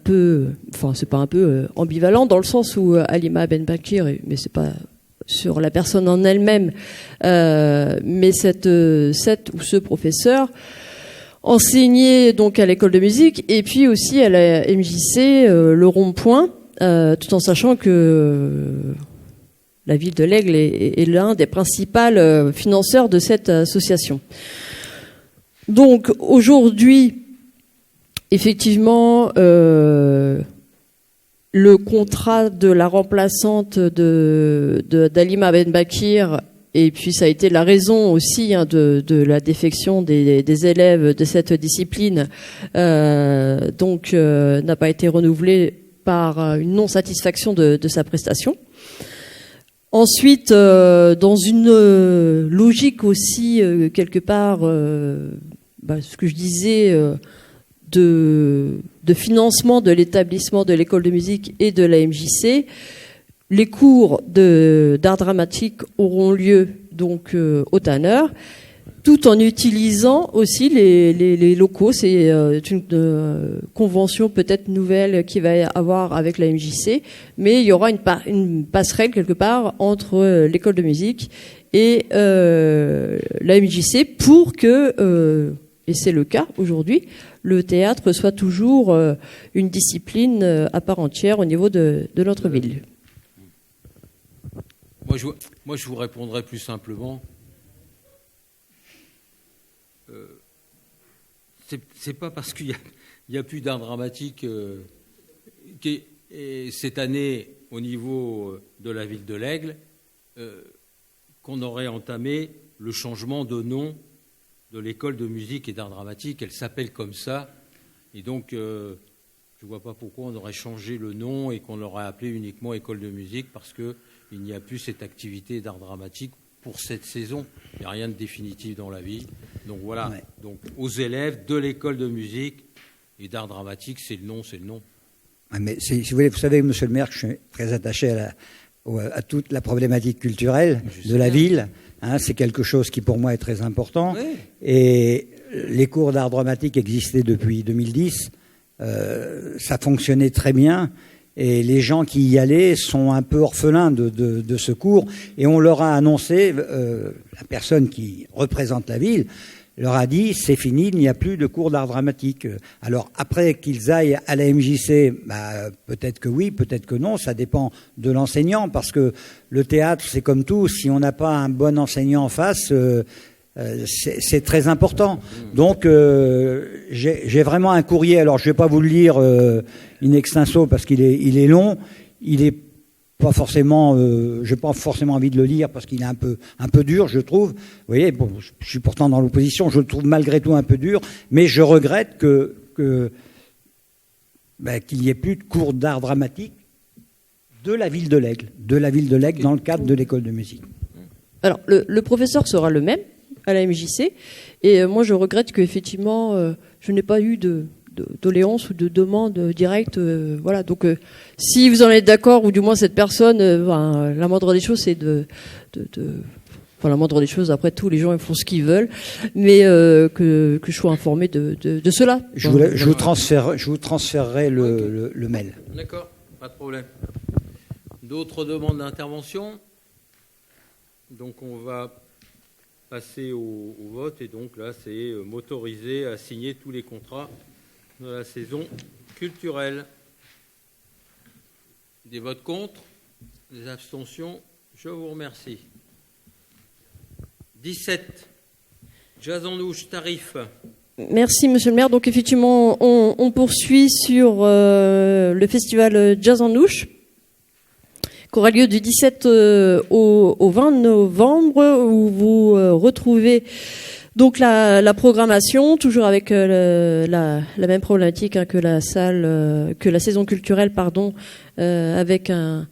[SPEAKER 8] peu, enfin c'est pas un peu ambivalent dans le sens où Halima Ben Bakir, mais c'est pas sur la personne en elle-même, mais cette ou ce professeur enseignait donc à l'école de musique et puis aussi à la MJC le Rond-Point, tout en sachant que la ville de l'Aigle est l'un des principaux financeurs de cette association. Donc aujourd'hui, effectivement, le contrat de la remplaçante d'Halima Ben Bakir, et puis ça a été la raison aussi de la défection des élèves de cette discipline, donc n'a pas été renouvelé par une non-satisfaction de sa prestation. Ensuite, dans une logique aussi, quelque part, ce que je disais, de financement de l'établissement de l'école de musique et de la MJC, les cours d'art dramatique auront lieu donc au Tanner. tout en utilisant aussi les locaux. C'est une convention peut-être nouvelle qui va y avoir avec la MJC, mais il y aura une passerelle quelque part entre l'école de musique et la MJC pour que, et c'est le cas aujourd'hui, le théâtre soit toujours une discipline à part entière au niveau de notre ville.
[SPEAKER 1] Moi, je vous répondrai plus simplement. C'est pas parce qu'il y a plus d'art dramatique cette année au niveau de la ville de l'Aigle qu'on aurait entamé le changement de nom de l'école de musique et d'art dramatique. Elle s'appelle comme ça, et donc je ne vois pas pourquoi on aurait changé le nom et qu'on l'aurait appelé uniquement école de musique, parce qu'il n'y a plus cette activité d'art dramatique pour cette saison. Il n'y a rien de définitif dans la vie. Donc voilà, ouais. Donc aux élèves de l'école de musique et d'art dramatique, c'est le nom, c'est le nom.
[SPEAKER 6] Ouais, mais si vous savez, monsieur le maire, que je suis très attaché à toute la problématique culturelle de la ville. Hein, c'est quelque chose qui pour moi est très important. Oui. Et les cours d'art dramatique existaient depuis 2010. Ça fonctionnait très bien. Et les gens qui y allaient sont un peu orphelins de ce cours. Et on leur a annoncé, la personne qui représente la ville leur a dit, c'est fini, il n'y a plus de cours d'art dramatique. Alors après qu'ils aillent à la MJC, peut-être que oui, peut-être que non, ça dépend de l'enseignant, parce que le théâtre, c'est comme tout, si on n'a pas un bon enseignant en face, c'est très important. Donc j'ai vraiment un courrier, alors je ne vais pas vous le lire in extenso parce qu'il est long, il est pas forcément, j'ai pas forcément envie de le lire parce qu'il est un peu dur, je trouve. Vous voyez, bon, je suis pourtant dans l'opposition, je le trouve malgré tout un peu dur, mais je regrette qu'il n'y ait plus de cours d'art dramatique de la ville de l'Aigle, dans le cadre de l'école de musique.
[SPEAKER 8] Alors, le professeur sera le même à la MJC, et moi je regrette qu'effectivement, je n'ai pas eu de doléances ou de demandes directes. Voilà. Donc, si vous en êtes d'accord, ou du moins cette personne, la moindre des choses, c'est la moindre des choses, après tout, les gens ils font ce qu'ils veulent, mais que je sois informé de cela.
[SPEAKER 6] Je vous transférerai le mail.
[SPEAKER 1] D'accord, pas de problème. D'autres demandes d'intervention? Donc, on va passer au vote, et donc là, c'est m'autoriser à signer tous les contrats de la saison culturelle. Des votes contre, des abstentions, je vous remercie. 17, Jazz en Ouche, tarif.
[SPEAKER 8] Merci monsieur le maire. Donc effectivement, on poursuit sur le festival Jazz en Ouche, qui aura lieu du 17 au 20 novembre, où vous retrouvez donc la programmation, toujours avec la même problématique que la saison culturelle, avec un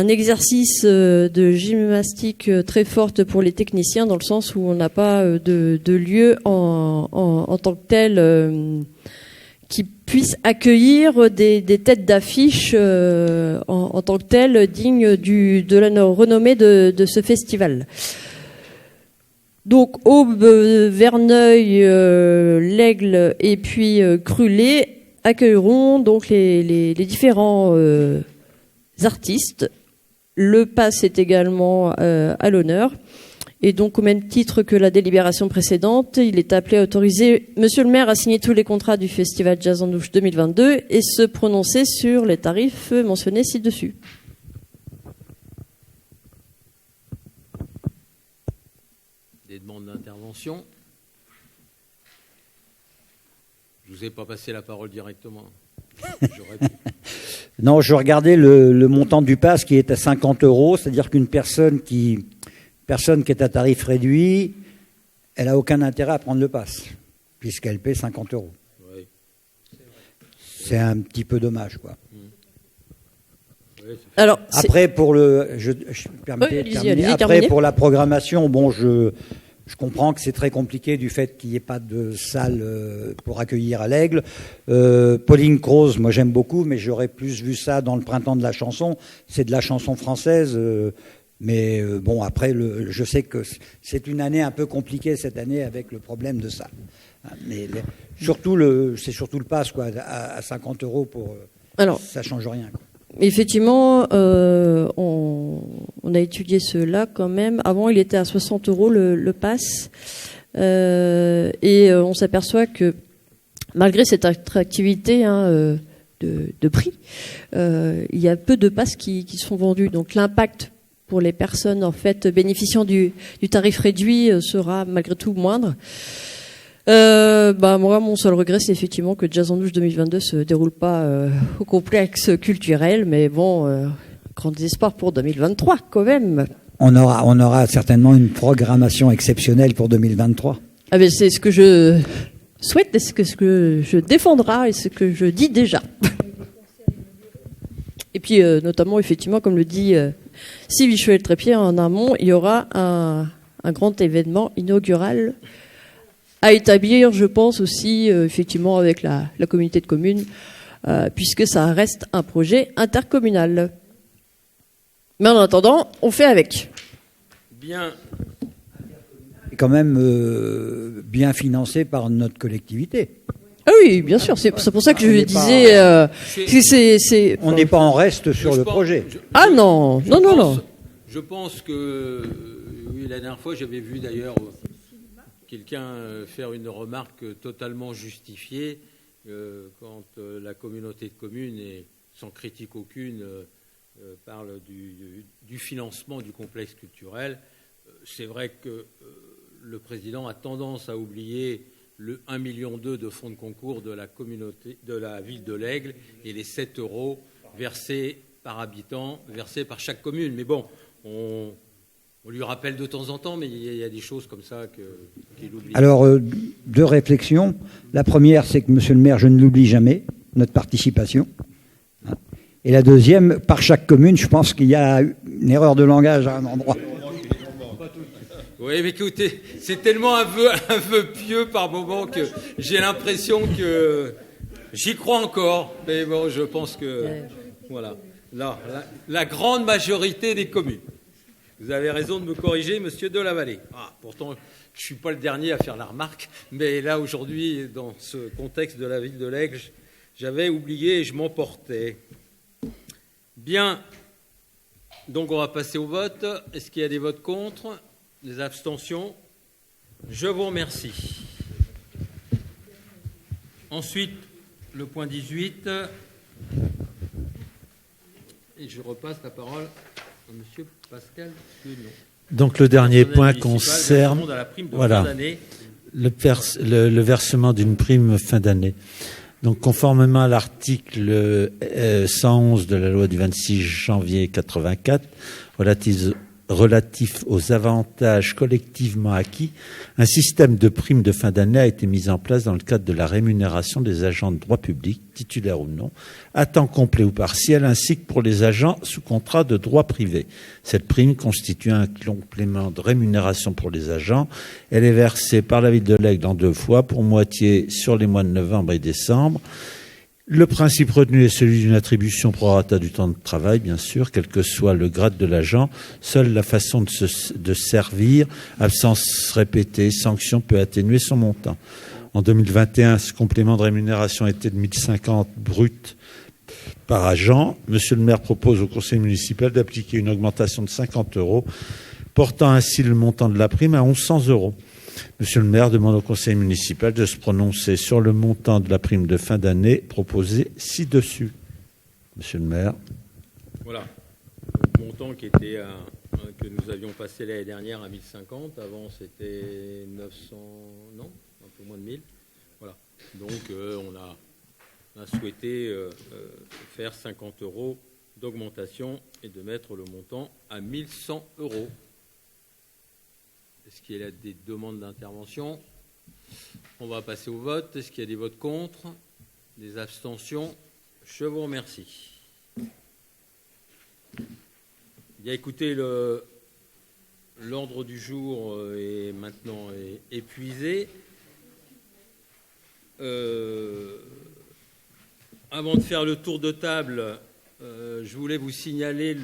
[SPEAKER 8] exercice de gymnastique très forte pour les techniciens, dans le sens où on n'a pas de lieu en tant que tel qui puisse accueillir des têtes d'affiche en tant que tel dignes de la renommée de ce festival. Donc Aube, Verneuil, l'Aigle et puis Crulé accueilleront donc les différents artistes. Le pass est également à l'honneur. Et donc, au même titre que la délibération précédente, il est appelé à autoriser monsieur le maire à signer tous les contrats du Festival Jazz en Ouche 2022 et se prononcer sur les tarifs mentionnés ci-dessus.
[SPEAKER 1] Des demandes d'intervention? Je ne vous ai pas passé la parole directement. J'aurais pu.
[SPEAKER 6] Non, je regardais le montant du pass qui est à 50 €, c'est-à-dire qu'une personne qui est à tarif réduit, elle n'a aucun intérêt à prendre le pass, puisqu'elle paie 50 €. Oui. C'est un petit peu dommage, quoi.
[SPEAKER 8] Alors,
[SPEAKER 6] après, pour pour la programmation, bon, je comprends que c'est très compliqué du fait qu'il n'y ait pas de salle pour accueillir à l'Aigle. Pauline Croze, moi j'aime beaucoup, mais j'aurais plus vu ça dans le printemps de la chanson. C'est de la chanson française. Mais bon, après, je sais que c'est une année un peu compliquée cette année avec le problème de ça. Mais c'est surtout le pass, quoi, à 50 € pour. Alors, ça change rien, quoi.
[SPEAKER 8] Effectivement, on a étudié cela quand même. Avant, il était à 60 € le pass. Et on s'aperçoit que malgré cette attractivité de prix, il y a peu de passes qui sont vendus. Donc l'impact pour les personnes en fait bénéficiant du tarif réduit sera malgré tout moindre. Moi, mon seul regret, c'est effectivement que Jazz en Douche 2022 se déroule pas au complexe culturel, mais bon, grand espoir pour 2023 quand même.
[SPEAKER 6] On aura certainement une programmation exceptionnelle pour 2023.
[SPEAKER 8] Ah ben c'est ce que je souhaite, c'est ce que je défendrai et ce que je dis déjà. Et puis notamment, effectivement, comme le dit Sylvie Chouet-Trépied en amont, il y aura un grand événement inaugural à établir, je pense aussi, effectivement, avec la communauté de communes, puisque ça reste un projet intercommunal. Mais en attendant, on fait avec.
[SPEAKER 1] Bien.
[SPEAKER 6] C'est quand même bien financé par notre collectivité.
[SPEAKER 8] Ah oui, bien sûr. C'est pour ça que je disais.
[SPEAKER 6] On n'est pas en reste sur le projet.
[SPEAKER 8] Non.
[SPEAKER 1] Je pense que oui, la dernière fois, j'avais vu d'ailleurs quelqu'un faire une remarque totalement justifiée quand la communauté de communes, et sans critique aucune, parle du financement du complexe culturel. C'est vrai que le président a tendance à oublier le 1,2 million de fonds de concours de la communauté, de la ville de l'Aigle, et les 7 € versés par habitant, versés par chaque commune. Mais bon, on lui rappelle de temps en temps, mais il y a des choses comme ça qu'il oublie.
[SPEAKER 6] Alors, deux réflexions. La première, c'est que, monsieur le maire, je ne l'oublie jamais, notre participation. Et la deuxième, par chaque commune, je pense qu'il y a une erreur de langage à un endroit.
[SPEAKER 1] Oui, mais écoutez, c'est tellement un vœu pieux par moment que j'ai l'impression que j'y crois encore. Mais bon, je pense que, voilà, la grande majorité des communes. Vous avez raison de me corriger, monsieur Delavallée. Pourtant, je ne suis pas le dernier à faire la remarque, mais là, aujourd'hui, dans ce contexte de la ville de l'Aigle, j'avais oublié et je m'emportais. Bien. Donc, on va passer au vote. Est-ce qu'il y a des votes contre ? Des abstentions? Je vous remercie. Ensuite, le point 18. Et je repasse la parole à M. Pascal Quenon.
[SPEAKER 5] Donc le dernier point concerne le versement d'une prime fin d'année. Donc conformément à l'article 111 de la loi du 26 janvier 1984 relatif aux avantages collectivement acquis, un système de primes de fin d'année a été mis en place dans le cadre de la rémunération des agents de droit public, titulaires ou non, à temps complet ou partiel, ainsi que pour les agents sous contrat de droit privé. Cette prime constitue un complément de rémunération pour les agents. Elle est versée par la ville de l'Aigle en 2 fois, pour moitié sur les mois de novembre et décembre. Le principe retenu est celui d'une attribution pro rata du temps de travail, bien sûr, quel que soit le grade de l'agent. Seule la façon de servir, absence répétée, sanction, peut atténuer son montant. En 2021, ce complément de rémunération était de 1 050 brut par agent. Monsieur le maire propose au conseil municipal d'appliquer une augmentation de 50 €, portant ainsi le montant de la prime à 1 100 €. Monsieur le maire demande au conseil municipal de se prononcer sur le montant de la prime de fin d'année proposée ci-dessus. Monsieur le maire.
[SPEAKER 1] Voilà. Le montant que nous avions passé l'année dernière à 1 050. Avant, c'était 900... Non, un peu moins de 1000. Voilà. Donc, on a souhaité faire 50 € d'augmentation et de mettre le montant à 1 100 €. Est-ce qu'il y a des demandes d'intervention? On va passer au vote. Est-ce qu'il y a des votes contre? Des abstentions? Je vous remercie. Bien, écoutez, l'ordre du jour est maintenant épuisé. Avant de faire le tour de table, je voulais vous signaler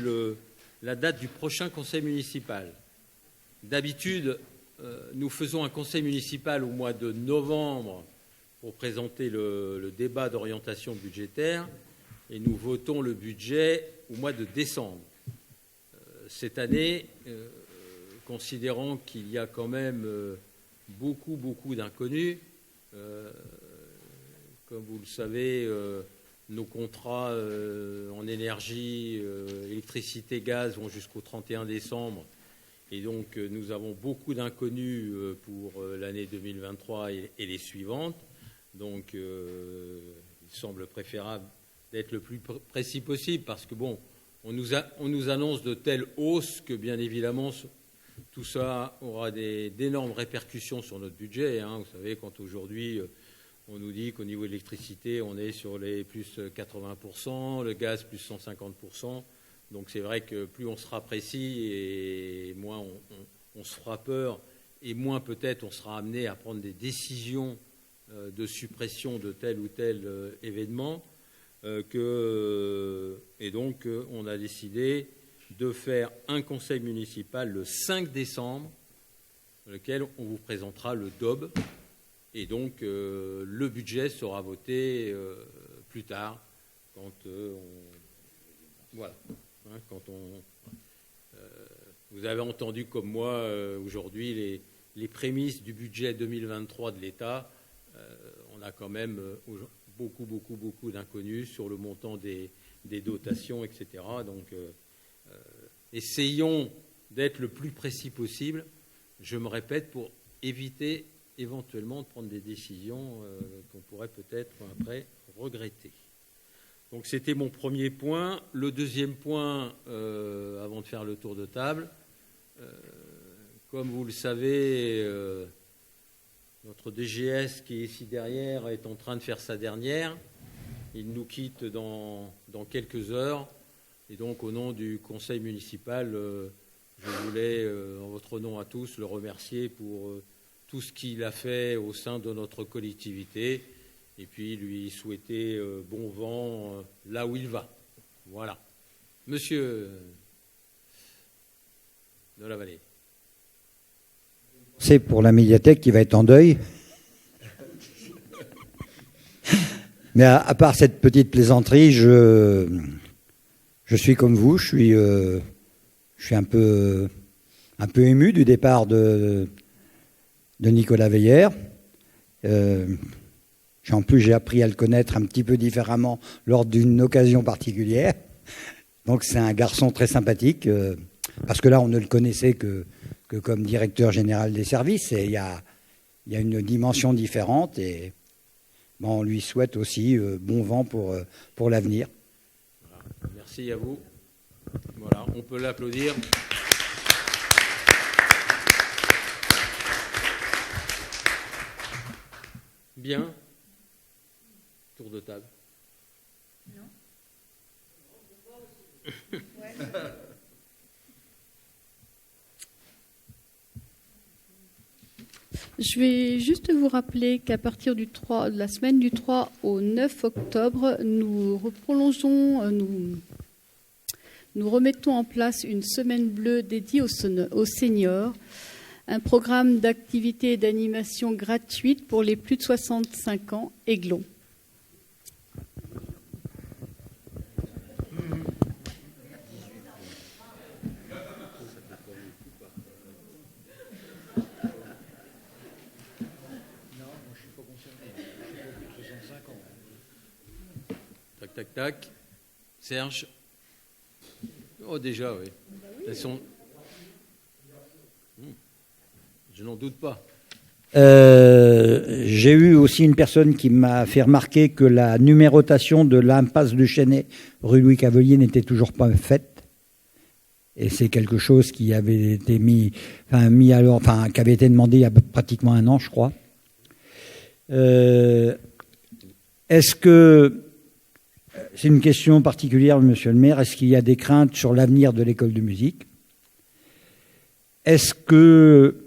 [SPEAKER 1] la date du prochain conseil municipal. D'habitude, nous faisons un conseil municipal au mois de novembre pour présenter le débat d'orientation budgétaire et nous votons le budget au mois de décembre. Cette année, considérant qu'il y a quand même beaucoup d'inconnus, comme vous le savez, nos contrats en énergie, électricité, gaz vont jusqu'au 31 décembre. Et donc, nous avons beaucoup d'inconnus pour l'année 2023 et les suivantes. Donc, il semble préférable d'être le plus précis possible parce que, bon, on nous annonce de telles hausses que, bien évidemment, tout ça aura d'énormes répercussions sur notre budget. Vous savez, quand aujourd'hui, on nous dit qu'au niveau de l'électricité, on est sur les plus 80%, le gaz plus 150%. Donc c'est vrai que plus on sera précis et moins on se fera peur et moins peut-être on sera amené à prendre des décisions de suppression de tel ou tel événement. Et donc on a décidé de faire un conseil municipal le 5 décembre, dans lequel on vous présentera le DOB. Et donc le budget sera voté plus tard quand voilà. Vous avez entendu comme moi aujourd'hui les prémices du budget 2023 de l'État. On a quand même beaucoup d'inconnus sur le montant des dotations, etc. Donc essayons d'être le plus précis possible, je me répète, pour éviter éventuellement de prendre des décisions qu'on pourrait peut-être après regretter. Donc c'était mon premier point. Le deuxième point, avant de faire le tour de table, comme vous le savez, notre DGS qui est ici derrière est en train de faire sa dernière. Il nous quitte dans quelques heures. Et donc au nom du conseil municipal, je voulais, en votre nom à tous, le remercier pour tout ce qu'il a fait au sein de notre collectivité. Et puis lui souhaiter bon vent là où il va. Voilà. Monsieur de la Vallée.
[SPEAKER 6] C'est pour la médiathèque qui va être en deuil. Mais à part cette petite plaisanterie, je suis comme vous, je suis un peu ému du départ de Nicolas Veillère. En plus, j'ai appris à le connaître un petit peu différemment lors d'une occasion particulière. Donc, c'est un garçon très sympathique, parce que là, on ne le connaissait que comme directeur général des services. Et il y a une dimension différente. Et on lui souhaite aussi bon vent pour l'avenir.
[SPEAKER 1] Voilà. Merci à vous. Voilà, on peut l'applaudir. Bien. Tour de table. Non.
[SPEAKER 9] Je vais juste vous rappeler qu'à partir de la semaine du 3 au 9 octobre, nous prolongeons, nous remettons en place une semaine bleue dédiée aux seniors, un programme d'activité et d'animation gratuite pour les plus de 65 ans, Aiglon.
[SPEAKER 1] Tac. Serge. Oh, déjà, oui. Elles sont... Je n'en doute pas.
[SPEAKER 6] J'ai eu aussi une personne qui m'a fait remarquer que la numérotation de l'impasse du Chênay, rue Louis Cavelier, n'était toujours pas faite. Et c'est quelque chose qui avait été qui avait été demandé il y a pratiquement un an, je crois. Est-ce que... C'est une question particulière, monsieur le maire. Est-ce qu'il y a des craintes sur l'avenir de l'école de musique? Est-ce que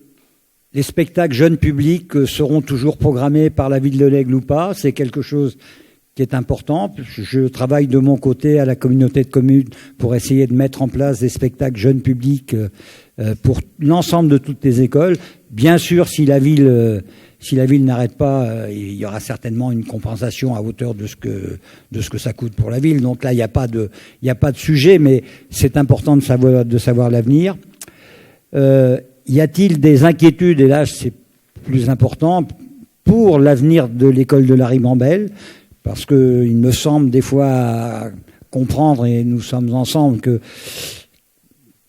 [SPEAKER 6] les spectacles jeunes publics seront toujours programmés par la ville de l'Aigle ou pas? C'est quelque chose qui est important. Je travaille de mon côté à la communauté de communes pour essayer de mettre en place des spectacles jeunes publics pour l'ensemble de toutes les écoles. Bien sûr, si la ville n'arrête pas, il y aura certainement une compensation à hauteur de ce que ça coûte pour la ville. Donc là, il n'y a pas de sujet, mais c'est important de savoir l'avenir. Y a-t-il des inquiétudes, et là c'est plus important, pour l'avenir de l'école de la Ribambelle? Parce qu'il me semble des fois comprendre, et nous sommes ensemble, que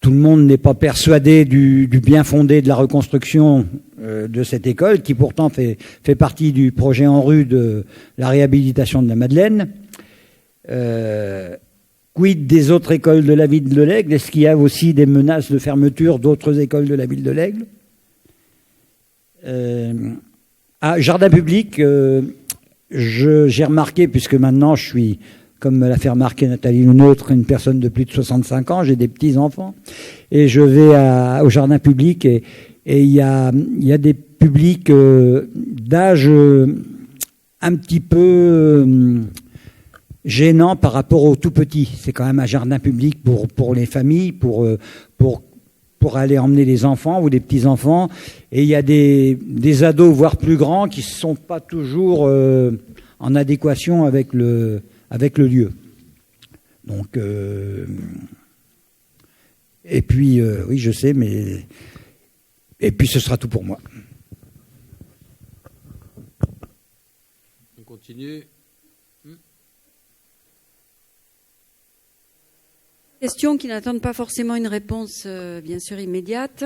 [SPEAKER 6] tout le monde n'est pas persuadé du bien fondé de la reconstruction de cette école, qui pourtant fait partie du projet ANRU de la réhabilitation de la Madeleine. Quid des autres écoles de la ville de l'Aigle? Est-ce qu'il y a aussi des menaces de fermeture d'autres écoles de la ville de l'Aigle? Jardin public, j'ai remarqué, puisque maintenant je suis, comme me l'a fait remarquer Nathalie Lenôtre, une personne de plus de 65 ans, j'ai des petits-enfants, et je vais au jardin public, et il y a des publics d'âge un petit peu gênant par rapport aux tout petits. C'est quand même un jardin public pour les familles, pour aller emmener les enfants ou les petits-enfants. Et il y a des ados, voire plus grands, qui ne sont pas toujours en adéquation avec le lieu. Donc, et puis, oui, je sais, mais... Et puis, ce sera tout pour moi.
[SPEAKER 1] On continue.
[SPEAKER 2] Questions qui n'attendent pas forcément une réponse, bien sûr, immédiate.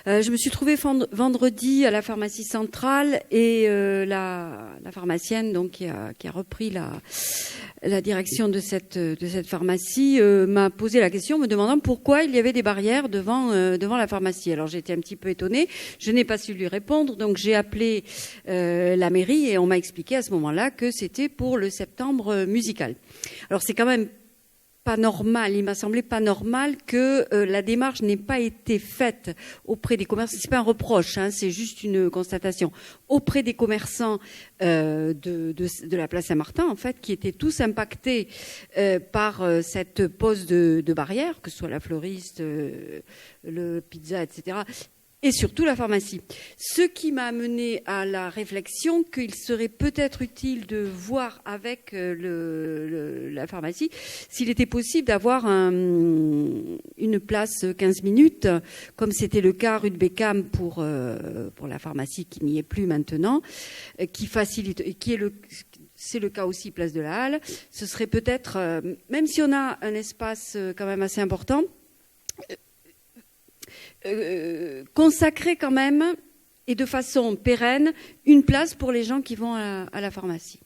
[SPEAKER 2] Je me suis trouvée vendredi à la pharmacie centrale et la pharmacienne, donc qui a repris la direction de cette pharmacie, m'a posé la question, me demandant pourquoi il y avait des barrières devant la pharmacie. Alors j'étais un petit peu étonnée, je n'ai pas su lui répondre, donc j'ai appelé la mairie et on m'a expliqué à ce moment-là que c'était pour le septembre musical. Alors c'est quand même pas normal, il m'a semblé pas normal que la démarche n'ait pas été faite auprès des commerçants. C'est pas un reproche, hein, c'est juste une constatation. Auprès des commerçants de la place Saint-Martin, en fait, qui étaient tous impactés par cette pose de barrière, que ce soit la fleuriste, le pizza, etc., et surtout la pharmacie. Ce qui m'a amené à la réflexion qu'il serait peut-être utile de voir avec la pharmacie s'il était possible d'avoir une place 15 minutes, comme c'était le cas rue de Beckham pour la pharmacie qui n'y est plus maintenant, qui facilite, et c'est le cas aussi place de la Halle. Ce serait peut-être, même si on a un espace quand même assez important, consacrer quand même et de façon pérenne une place pour les gens qui vont à la pharmacie.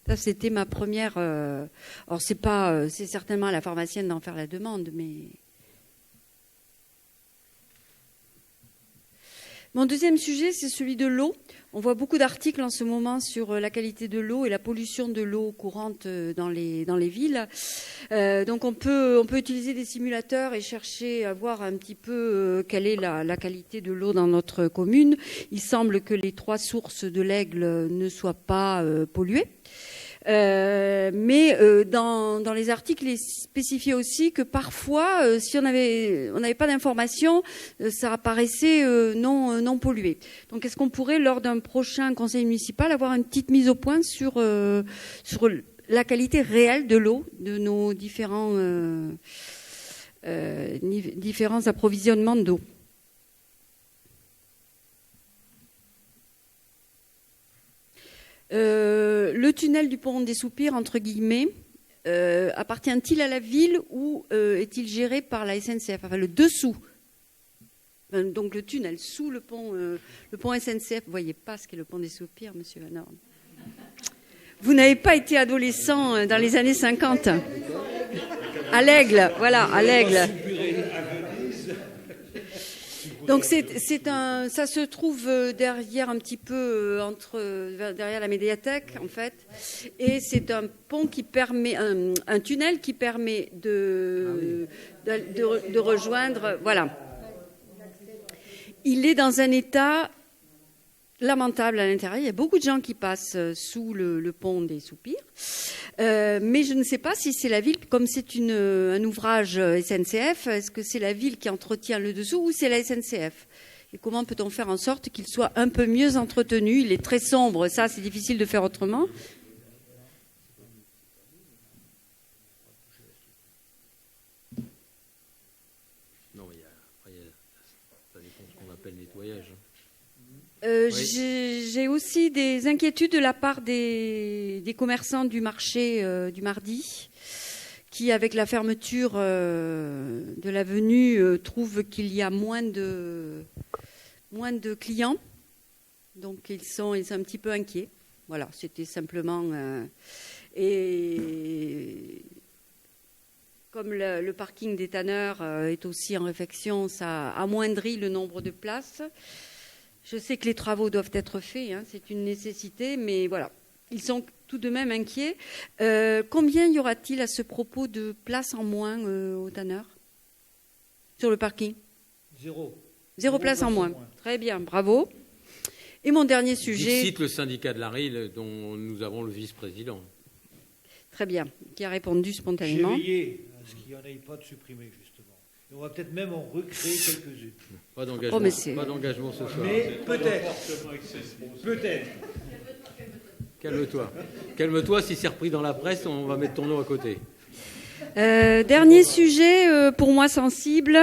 [SPEAKER 2] Ça, c'était ma première. Alors c'est certainement à la pharmacienne d'en faire la demande, mais mon deuxième sujet, c'est celui de l'eau. On voit beaucoup d'articles en ce moment sur la qualité de l'eau et la pollution de l'eau courante dans les villes. Donc on peut utiliser des simulateurs et chercher à voir un petit peu quelle est la qualité de l'eau dans notre commune. Il semble que les 3 sources de l'Aigle ne soient pas polluées. Mais dans les articles, il est spécifié aussi que parfois, si on n'avait pas d'informations, ça apparaissait non pollué. Donc, est-ce qu'on pourrait, lors d'un prochain conseil municipal, avoir une petite mise au point sur la qualité réelle de l'eau de nos différents approvisionnements d'eau? Le tunnel du pont des Soupirs, entre guillemets, appartient-il à la ville ou est-il géré par la SNCF? Enfin, le dessous. Donc le tunnel sous le pont SNCF. Vous ne voyez pas ce qu'est le pont des Soupirs, monsieur Van Horn. Vous n'avez pas été adolescent dans les années 50. À l'Aigle, voilà, à l'Aigle. Donc ça se trouve derrière un petit peu derrière la médiathèque en fait, et c'est un pont qui permet un tunnel qui permet de rejoindre. Voilà. Il est dans un état lamentable à l'intérieur. Il y a beaucoup de gens qui passent sous le pont des Soupirs. Mais je ne sais pas si c'est la ville, comme c'est un ouvrage SNCF, est-ce que c'est la ville qui entretient le dessous ou c'est la SNCF ? Et comment peut-on faire en sorte qu'il soit un peu mieux entretenu ? Il est très sombre, ça c'est difficile de faire autrement.
[SPEAKER 1] Non, ça dépend de ce qu'on appelle nettoyage.
[SPEAKER 2] J'ai aussi des inquiétudes de la part des commerçants du marché du mardi qui, avec la fermeture de l'avenue, trouvent qu'il y a moins de clients. Donc ils sont un petit peu inquiets. Voilà, c'était simplement... et comme le parking des tanneurs est aussi en réfection, ça amoindrit le nombre de places. Je sais que les travaux doivent être faits, hein, c'est une nécessité, mais voilà, ils sont tout de même inquiets. Combien y aura-t-il à ce propos de places en moins aux tanneurs sur le parking ? Zéro place en moins. Très bien, bravo. Et mon dernier sujet...
[SPEAKER 1] Dixit le syndicat de la RIL, dont nous avons le vice-président.
[SPEAKER 2] Très bien, qui a répondu spontanément.
[SPEAKER 7] J'ai veillé à ce qu'il n'y en ait pas de supprimés, justement. Et on va peut-être même en recréer quelques-unes.
[SPEAKER 1] Pas d'engagement, pas d'engagement ce soir.
[SPEAKER 7] Mais peut-être.
[SPEAKER 1] Calme-toi, si c'est repris dans la presse, on va mettre ton nom à côté.
[SPEAKER 2] Dernier sujet pour moi sensible.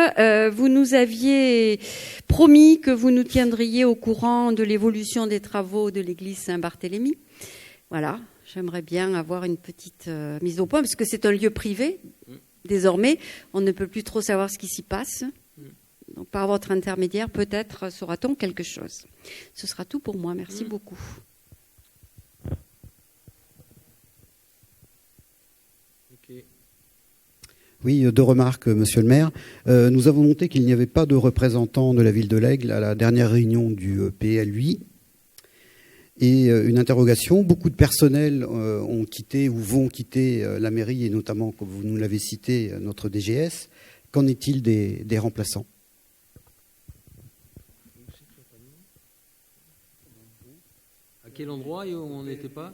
[SPEAKER 2] Vous nous aviez promis que vous nous tiendriez au courant de l'évolution des travaux de l'église Saint-Barthélemy. Voilà, j'aimerais bien avoir une petite mise au point, parce que c'est un lieu privé. Désormais, on ne peut plus trop savoir ce qui s'y passe. Donc, par votre intermédiaire, peut-être saura-t-on quelque chose. Ce sera tout pour moi. Merci beaucoup.
[SPEAKER 4] Oui, 2 remarques, monsieur le maire. Nous avons noté qu'il n'y avait pas de représentant de la ville de l'Aigle à la dernière réunion du PLUI. Et une interrogation, beaucoup de personnels ont quitté ou vont quitter la mairie, et notamment, comme vous nous l'avez cité, notre DGS. Qu'en est-il des remplaçants ?
[SPEAKER 1] À quel endroit où on n'était pas ?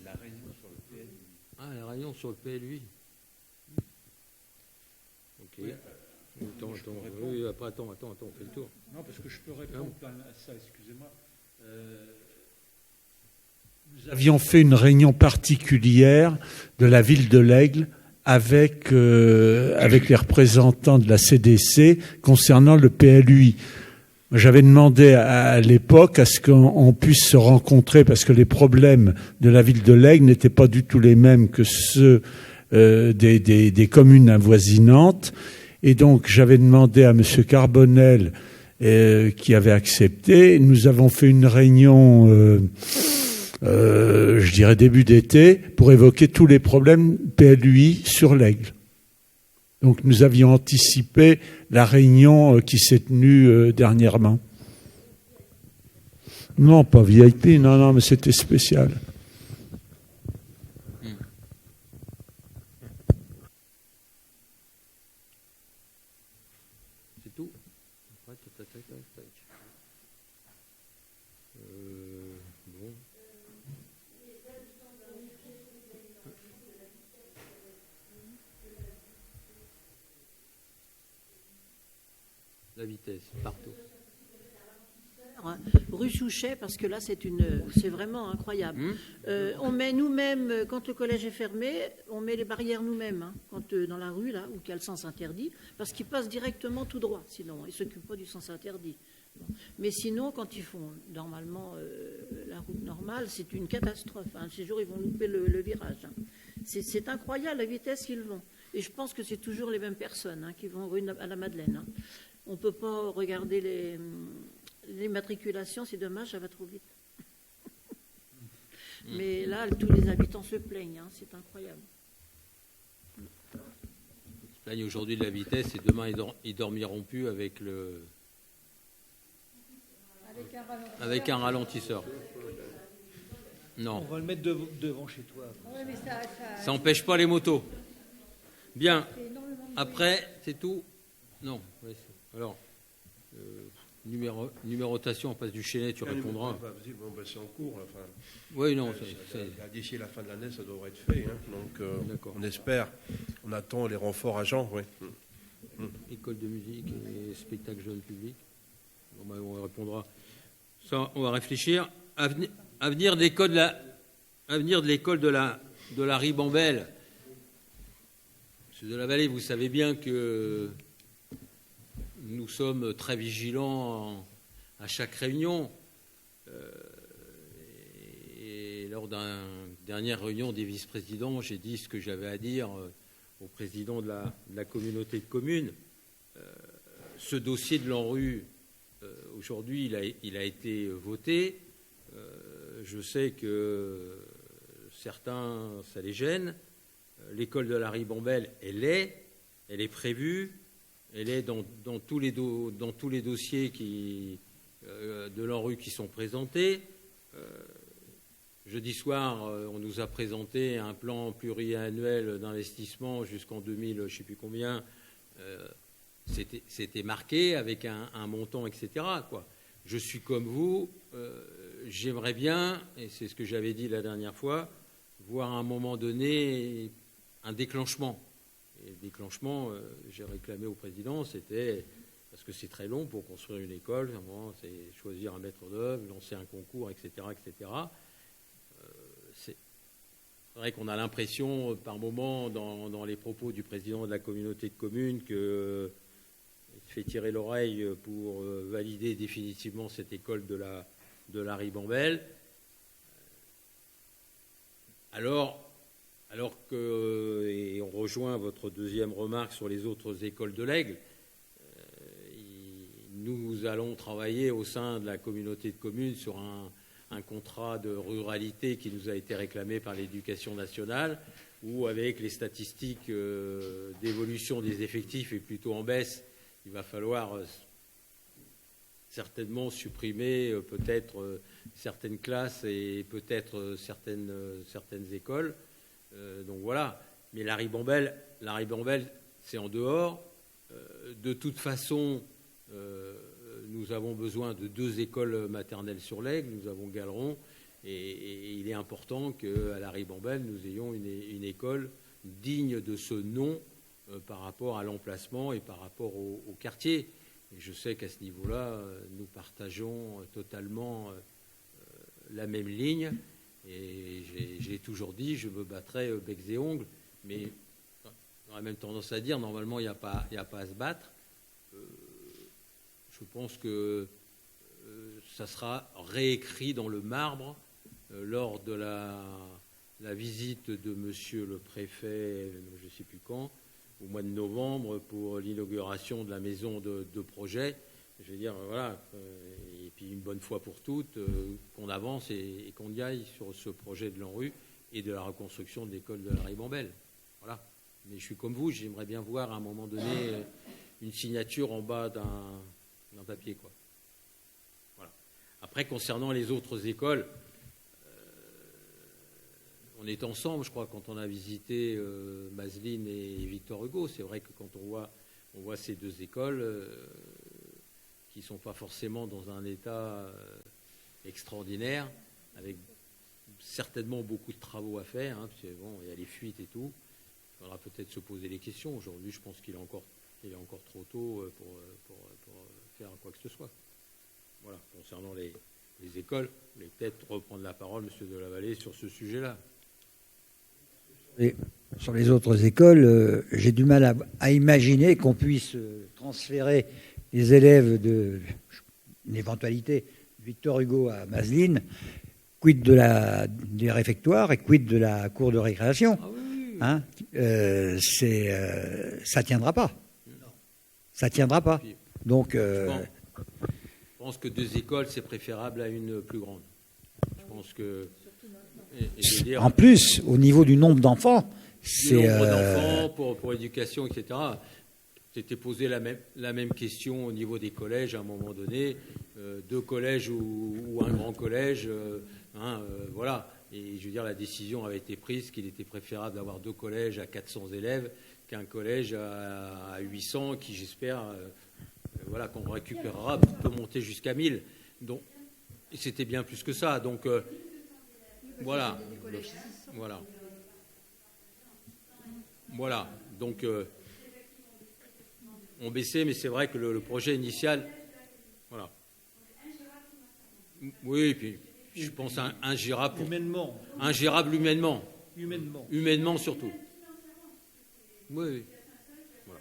[SPEAKER 5] La réunion sur le PLUI.
[SPEAKER 1] Ah, la réunion sur le PLUI. Ok.
[SPEAKER 7] Oui.
[SPEAKER 1] Attends, on fait le tour.
[SPEAKER 7] Non, parce que je peux répondre à ça, excusez-moi. Nous avions fait une réunion particulière de la ville de l'Aigle avec les représentants de la CDC concernant le PLUI. J'avais demandé à l'époque à ce qu'on puisse se rencontrer parce que les problèmes de la ville de l'Aigle n'étaient pas du tout les mêmes que ceux des communes avoisinantes. Et donc j'avais demandé à M. Carbonel qui avait accepté. Nous avons fait une réunion, je dirais début d'été, pour évoquer tous les problèmes PLUI sur l'Aigle. Donc nous avions anticipé la réunion qui s'est tenue dernièrement. Non, pas VIP, non, mais c'était spécial.
[SPEAKER 1] C'est tout. Bon. La vitesse, partout.
[SPEAKER 10] Rue Souchet, parce que là, c'est vraiment incroyable. On met nous-mêmes, quand le collège est fermé, on met les barrières nous-mêmes, hein, quand dans la rue, là, où il y a le sens interdit, parce qu'ils passent directement tout droit, sinon, ils ne s'occupent pas du sens interdit. Bon. Mais sinon, quand ils font normalement la route normale, c'est une catastrophe. Hein. Ces jours, ils vont louper le virage. Hein. C'est incroyable la vitesse qu'ils vont. Et je pense que c'est toujours les mêmes personnes qui vont rue à la Madeleine. Hein. On ne peut pas regarder les matriculations, c'est dommage, ça va trop vite. Mais là, tous les habitants se plaignent, c'est incroyable.
[SPEAKER 1] Ils se plaignent aujourd'hui de la vitesse et demain, ils dormiront plus avec un ralentisseur. Non.
[SPEAKER 7] On va le mettre devant chez toi.
[SPEAKER 1] Ouais, mais ça n'empêche pas les motos. Bien. Après, c'est tout. Non. Alors, numérotation, on passe du Chesnay, tu répondras.
[SPEAKER 11] C'est en cours. Enfin,
[SPEAKER 1] oui, non.
[SPEAKER 11] D'ici la fin de l'année, ça devrait être fait. Hein. Donc, on espère, on attend les renforts agents. Oui.
[SPEAKER 1] École de musique et spectacle jeune public. Bon, on répondra. Ça, on va réfléchir. Avenir de l'école de la Ribambelle. Monsieur de la Vallée, vous savez bien que nous sommes très vigilants à chaque réunion. Et lors d'une dernière réunion des vice-présidents, j'ai dit ce que j'avais à dire au président de la communauté de communes. Ce dossier de l'ANRU, aujourd'hui, il a été voté. Je sais que certains, ça les gêne. L'école de la Ribambelle, elle est prévue. Elle est dans tous les dossiers de l'ANRU qui sont présentés. Jeudi soir, on nous a présenté un plan pluriannuel d'investissement jusqu'en 2000, je ne sais plus combien. C'était marqué avec un montant, etc. quoi. Je suis comme vous. J'aimerais bien, et c'est ce que j'avais dit la dernière fois, voir à un moment donné un déclenchement. Et le déclenchement, j'ai réclamé au président, c'était, parce que c'est très long pour construire une école, c'est choisir un maître d'œuvre, lancer un concours, etc. etc. C'est vrai qu'on a l'impression, par moment, dans les propos du président de la communauté de communes, qu'il fait tirer l'oreille pour valider définitivement cette école de la Ribambelle. Alors que, et on rejoint votre deuxième remarque sur les autres écoles de l'Aigle, nous allons travailler au sein de la communauté de communes sur un contrat de ruralité qui nous a été réclamé par l'Éducation nationale, où avec les statistiques d'évolution des effectifs est plutôt en baisse, il va falloir certainement supprimer peut-être certaines classes et peut-être certaines écoles. Donc voilà. Mais la Ribambelle, c'est en dehors. De toute façon, nous avons besoin de 2 écoles maternelles sur l'Aigle. Nous avons Galeron. Et il est important qu'à la Ribambelle, nous ayons une école digne de ce nom par rapport à l'emplacement et par rapport au quartier. Et je sais qu'à ce niveau-là, nous partageons totalement la même ligne. Et j'ai toujours dit, je me battrai becs et ongles. Mais j'aurais même tendance à dire, normalement, il n'y a pas à se battre. Je pense que ça sera réécrit dans le marbre lors de la visite de monsieur le préfet, je ne sais plus quand, au mois de novembre, pour l'inauguration de la maison de projet. Je veux dire, voilà, et puis une bonne fois pour toutes, qu'on avance et qu'on y aille sur ce projet de l'ANRU et de la reconstruction de l'école de la Ribambelle. Voilà. Mais je suis comme vous, j'aimerais bien voir à un moment donné une signature en bas d'un papier, quoi. Voilà. Après, concernant les autres écoles, on est ensemble, je crois, quand on a visité Mazeline et Victor Hugo. C'est vrai que quand on voit ces 2 écoles qui ne sont pas forcément dans un état extraordinaire, avec certainement beaucoup de travaux à faire, hein, parce que, bon, il y a les fuites et tout. Il faudra peut-être se poser les questions. Aujourd'hui, je pense qu'il est encore trop tôt pour faire quoi que ce soit. Voilà, concernant les écoles, vous voulez peut-être reprendre la parole, monsieur de la Vallée, sur ce sujet-là.
[SPEAKER 6] Et sur les autres écoles, j'ai du mal à imaginer qu'on puisse transférer les élèves d'une éventualité Victor Hugo à Mazeline, quid des réfectoires et quid de la cour de récréation. Ah oui. Hein, ça tiendra pas. Ça tiendra pas. Donc,
[SPEAKER 1] je pense que 2 écoles, c'est préférable à une plus grande. Je pense que.
[SPEAKER 6] En plus, au niveau du nombre d'enfants,
[SPEAKER 1] c'est. Du nombre d'enfants pour l'éducation, etc. C'était posé la même question au niveau des collèges à un moment donné, 2 collèges ou un grand collège, voilà. Et je veux dire, la décision avait été prise qu'il était préférable d'avoir 2 collèges à 400 élèves qu'un collège à 800 qui, j'espère, voilà, qu'on récupérera peut monter jusqu'à 1000. Donc, c'était bien plus que ça. Donc, voilà. Voilà. Voilà. Donc, on baissait, mais c'est vrai que le projet initial... Voilà. Oui, et puis je pense ingérable.
[SPEAKER 7] Humainement.
[SPEAKER 1] Ingérable humainement.
[SPEAKER 7] Humainement.
[SPEAKER 1] Humainement surtout. Oui. Voilà.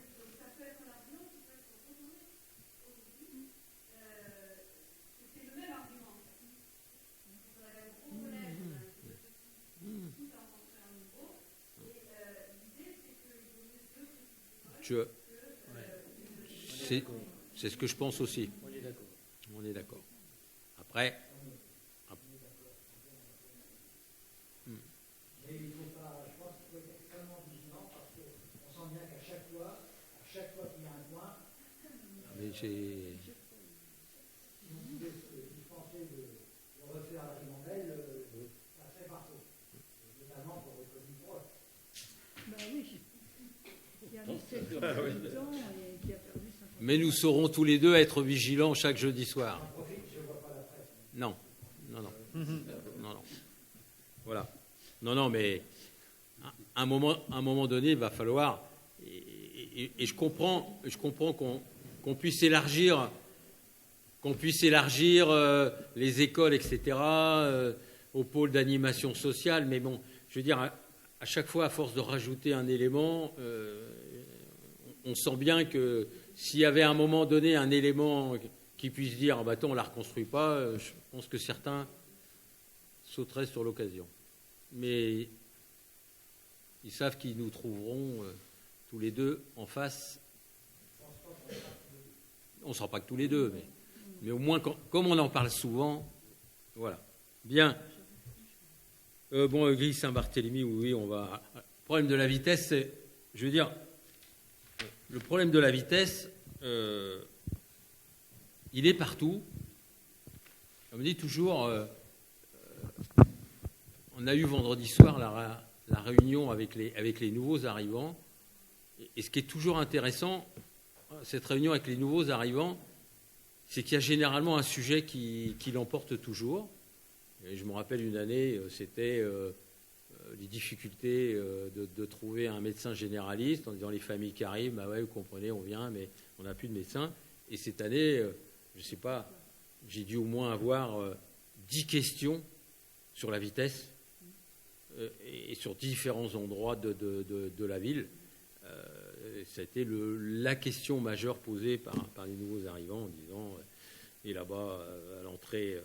[SPEAKER 1] C'est ce que je pense aussi. On est d'accord. Après.
[SPEAKER 6] Mais il faut pas, je pense qu'il faut être extrêmement vigilant parce qu'on sent bien qu'à chaque fois qu'il y a un point, si on pouvait se dispenser de refaire la ribambelle, ça serait partout. Notamment pour le Covid proche.
[SPEAKER 10] Ben oui. Il y a 17 ans et qui a perdu 50.
[SPEAKER 1] Mais nous saurons tous les deux être vigilants chaque jeudi soir. Non. Voilà. Non, mais à un moment donné, il va falloir, et je comprends qu'on puisse élargir les écoles, etc., au pôle d'animation sociale, mais bon, je veux dire, à chaque fois, à force de rajouter un élément, on sent bien que s'il y avait à un moment donné un élément qui puisse dire « on ne la reconstruit pas », je pense que certains sauteraient sur l'occasion. Mais ils savent qu'ils nous trouveront tous les deux en face. On ne sera pas que tous les deux, mais au moins, comme on en parle souvent, voilà. Bien. Église Saint-Barthélemy, oui, on va... Le problème de la vitesse, c'est... Je veux dire, le problème de la vitesse, il est partout. On me dit toujours... on a eu vendredi soir la réunion avec les nouveaux arrivants. Et ce qui est toujours intéressant, cette réunion avec les nouveaux arrivants, c'est qu'il y a généralement un sujet qui l'emporte toujours. Et je me rappelle une année, c'était les difficultés de trouver un médecin généraliste en disant les familles qui arrivent, bah ouais, vous comprenez, on vient, mais on n'a plus de médecin. Et cette année, je ne sais pas, j'ai dû au moins avoir 10 questions sur la vitesse et sur différents endroits de la ville. Ça a été la question majeure posée par les nouveaux arrivants en disant et là-bas, à l'entrée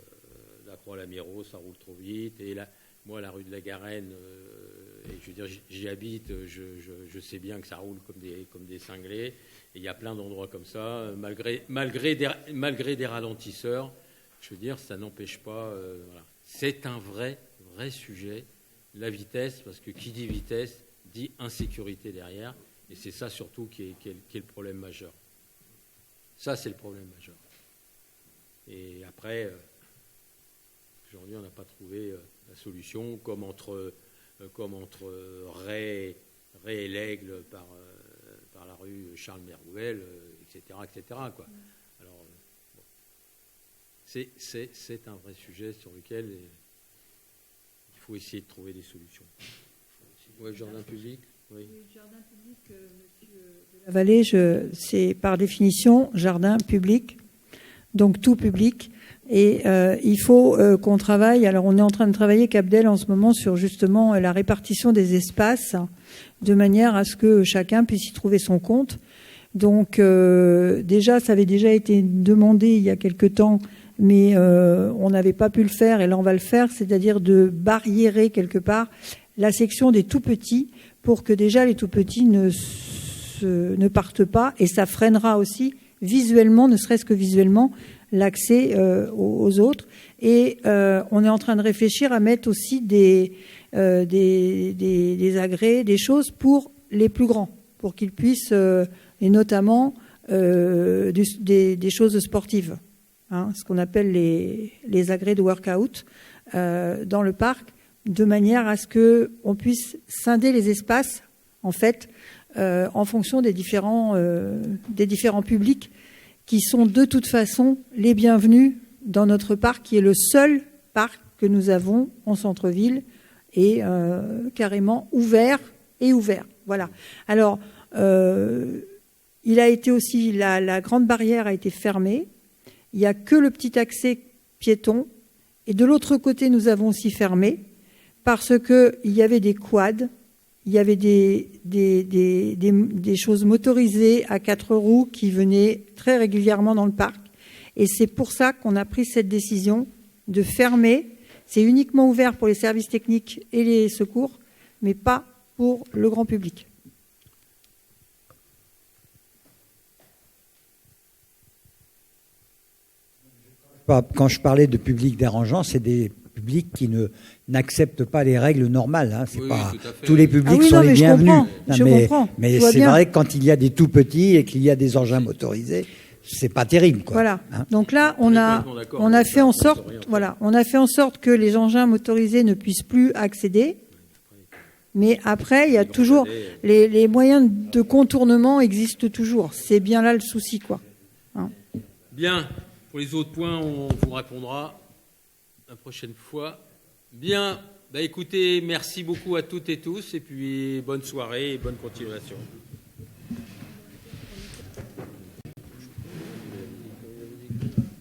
[SPEAKER 1] de la Croix-Lamiro, ça roule trop vite. Et là, moi, la rue de la Garenne, et je veux dire, j'y habite, je sais bien que ça roule comme des cinglés. Et il y a plein d'endroits comme ça, malgré des ralentisseurs. Je veux dire, ça n'empêche pas. Voilà. C'est un vrai sujet, la vitesse, parce que qui dit vitesse dit insécurité derrière. Et c'est ça surtout qui est le problème majeur. Ça, c'est le problème majeur. Et après, aujourd'hui, on n'a pas trouvé la solution, comme entre Ray et l'Aigle par la rue Charles-Mergouel, etc. quoi. Alors, bon. C'est un vrai sujet sur lequel il faut essayer de trouver des solutions. Oui, jardin public. Oui.
[SPEAKER 3] Jardin public, monsieur de la Vallée, c'est par définition jardin public, donc tout public. Et il faut qu'on travaille. Alors, on est en train de travailler, Capdel, en ce moment, sur justement la répartition des espaces, de manière à ce que chacun puisse y trouver son compte. Donc, déjà, ça avait déjà été demandé il y a quelque temps, mais on n'avait pas pu le faire, et là, on va le faire, c'est-à-dire de barriérer quelque part la section des tout-petits, pour que déjà les tout-petits ne partent pas, et ça freinera aussi visuellement, ne serait-ce que visuellement, l'accès aux autres. Et on est en train de réfléchir à mettre aussi des agrès, des choses pour les plus grands, pour qu'ils puissent, et notamment des choses sportives, hein, ce qu'on appelle les agrès de workout dans le parc, de manière à ce qu'on puisse scinder les espaces, en fait, en fonction des différents publics qui sont de toute façon les bienvenus dans notre parc, qui est le seul parc que nous avons en centre-ville et carrément ouvert. Voilà. Alors, il a été aussi, la grande barrière a été fermée. Il n'y a que le petit accès piéton. Et de l'autre côté, nous avons aussi fermé parce qu'il y avait des quads, il y avait des choses motorisées à 4 roues qui venaient très régulièrement dans le parc. Et c'est pour ça qu'on a pris cette décision de fermer. C'est uniquement ouvert pour les services techniques et les secours, mais pas pour le grand public.
[SPEAKER 6] Quand je parlais de public dérangeant, c'est des publics qui n'acceptent pas les règles normales. Hein. C'est pas tous les publics sont les bienvenus. Mais c'est vrai que quand il y a des tout petits et qu'il y a des engins motorisés, c'est pas terrible, quoi.
[SPEAKER 3] Voilà. Hein. Donc là, on a fait en sorte, que les engins motorisés ne puissent plus accéder. Mais après, il y a toujours les moyens de contournement existent toujours. C'est bien là le souci, quoi. Hein.
[SPEAKER 1] Bien. Pour les autres points, on vous répondra la prochaine fois. Bien. Écoutez, merci beaucoup à toutes et tous, et puis bonne soirée et bonne continuation.